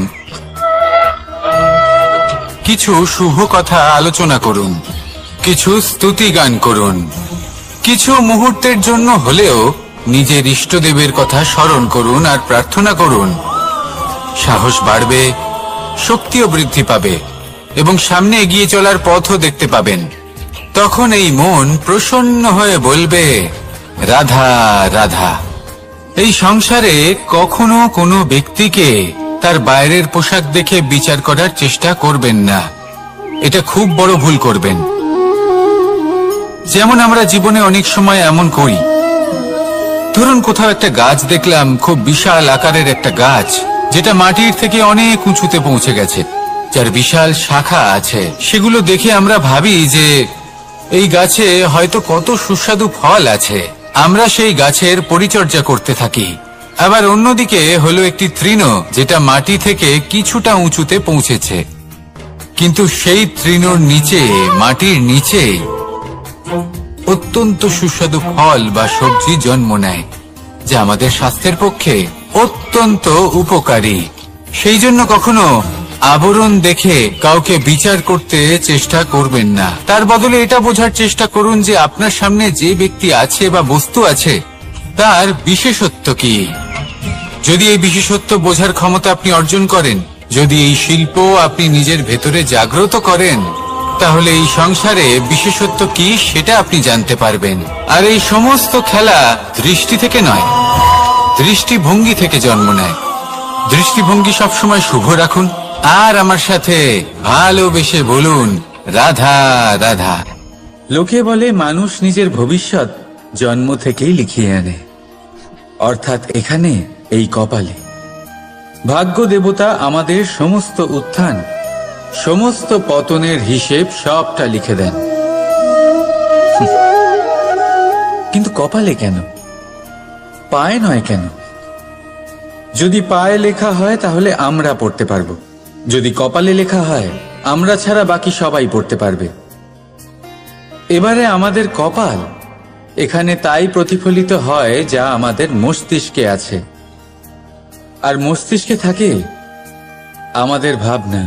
কিছু শুভ কথা আলোচনা করুন, কিছু স্তুতি গান করুন, কিছু মুহূর্তের জন্য হলেও নিজের ইষ্টদেবের কথা স্মরণ করুন আর প্রার্থনা করুন। সাহস বাড়বে, শক্তিও বৃদ্ধি পাবে এবং সামনে এগিয়ে চলার পথও দেখতে পাবেন। তখন এই মন প্রসন্ন হয়ে বলবে, রাধা রাধা। এই সংসারে কখনো কোনো ব্যক্তিকে তার বাইরের পোশাক দেখে বিচার করার চেষ্টা করবেন না, এটা খুব বড় ভুল করবেন। যেমন আমরা জীবনে অনেক সময় এমন করি, ধরুন কোথাও একটা গাছ দেখলাম, খুব বিশাল আকারের একটা গাছ, যেটা মাটির থেকে অনেক উঁচুতে পৌঁছে গেছে, যার বিশাল শাখা আছে। সেগুলো দেখে আমরা ভাবি যে এই গাছে হয়তো কত সুস্বাদু ফল আছে, আমরা সেই গাছের পরিচর্যা করতে থাকি। আবার অন্যদিকে হলো একটি তৃণ, যেটা মাটি থেকে কিছুটা উঁচুতে পৌঁছেছে, কিন্তু সেই তৃণর নিচে, মাটির নিচে অত্যন্ত সুস্বাদু ফল বা সবজি জন্ম নেয়, যা আমাদের স্বাস্থ্যের পক্ষে অত্যন্ত উপকারী। সেই জন্য কখনো আবরণ দেখে কাউকে বিচার করতে চেষ্টা করবেন না। তার বদলে এটা বোঝার চেষ্টা করুন যে আপনার সামনে যে ব্যক্তি আছে বা বস্তু আছে, তার বিশেষত্ব কি। যদি এই বিশেষত্ব বোঝার ক্ষমতা আপনি অর্জন করেন, যদি এই শিল্প আপনি নিজের ভেতরে জাগ্রত করেন, তাহলে এই সংসারে বিশেষত্ব কি সেটা আপনি জানতে পারবেন। আর এই সমস্ত খেলা দৃষ্টি থেকে নয়, দৃষ্টিভঙ্গি থেকে জন্ম নেয়। দৃষ্টিভঙ্গি সবসময় শুভ রাখুন, আর আমার সাথে ভালোবেসে বলুন, রাধা রাধা। লোকে বলে মানুষ নিজের ভবিষ্যৎ জন্ম থেকেই লিখিয়ে আনে, অর্থাৎ এখানে এই কপালে। ভাগ্য দেবতা আমাদের সমস্ত উত্থান, সমস্ত পতনের হিসেব সবটা লিখে দেন। কিন্তু কপালে কেন, পায়ে নয় কেন? যদি পায়ে লেখা হয় তাহলে আমরা পড়তে পারবো, যদি কপালে লেখা হয় আমরা ছাড়া বাকি সবাই পড়তে পারবে। এবারে আমাদের কপাল এখানে তাই প্রতিফলিত হয় যা আমাদের মস্তিষ্কে আছে, আর মস্তিষ্কে থাকে আমাদের ভাবনা।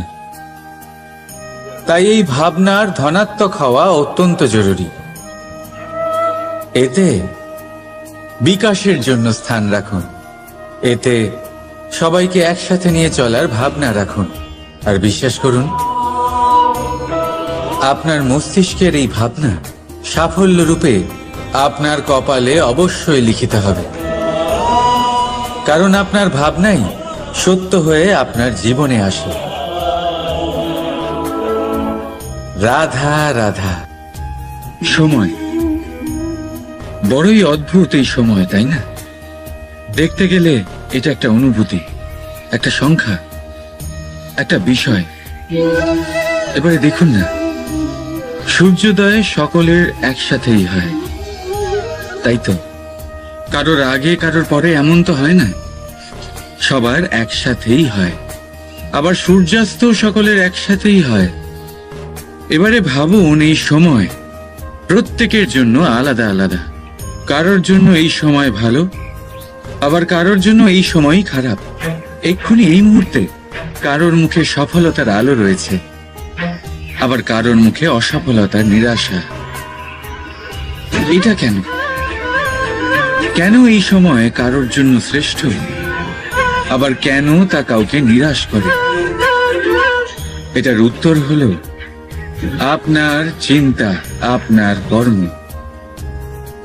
তাই এই ভাবনার ধনাত্মক হওয়া অত্যন্ত জরুরি। এতে বিকাশের জন্য স্থান রাখুন, এতে সবাইকে একসাথে নিয়ে চলার ভাবনা রাখুন, আর বিশ্বাস করুন আপনার মস্তিষ্কের এই ভাবনা সাফল্য রূপে আপনার কপালে অবশ্যই লিখিত হবে, কারণ আপনার ভাবনাই সত্য হয়ে আপনার জীবনে আসে। রাধা রাধা। সময় বড়ই অদ্ভুত, এই সময়, তাই না? দেখতে গেলে এটা একটা অনুভূতি, একটা সংখ্যা, একটা বিষয়। এবারে দেখুন না, সূর্যোদয় সকলের একসাথেই হয়, তাই তো? কারোর আগে কারোর পরে এমন তো হয় না, সবার একসাথেই হয়। আবার সূর্যাস্ত সকলের একসাথেই হয়। এবারে ভাবুন, এই সময় প্রত্যেকের জন্য আলাদা আলাদা। কারোর জন্য এই সময় ভালো, আবার কারোর জন্য এই সময়ই খারাপ। এক্ষুনি এই মুহূর্তে কারোর মুখে সফলতার আলো রয়েছে, আবার কারোর মুখে অসফলতার নিরাশা। এটা কেন? কেন এই সময় কারোর জন্য শ্রেষ্ঠ, আবার কেন তা কাউকে নিরাশ করে? এটার উত্তর হলো আপনার চিন্তা, আপনার কর্ম।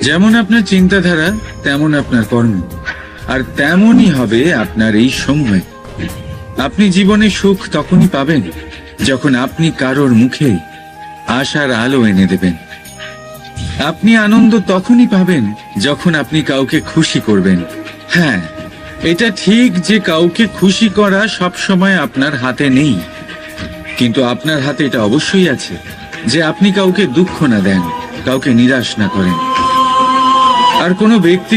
যেমন আপনার চিন্তাধারা তেমন আপনার কর্ম, আর তেমনই হবে আপনার এই সময়। আপনি জীবনে সুখ তখনই পাবেন যখন আপনি কারোর মুখে আশার আলো এনে দেবেন। আপনি আনন্দ তখনই পাবেন যখন আপনি কাউকে খুশি করবেন। হ্যাঁ, এটা ঠিক যে কাউকে খুশি করা সব সময় আপনার হাতে নেই, কিন্তু আপনার হাতে এটা অবশ্যই আছে যে আপনি কাউকে দুঃখ না দেন, কাউকে নিরাশ না করেন। আর কোনো ব্যক্তি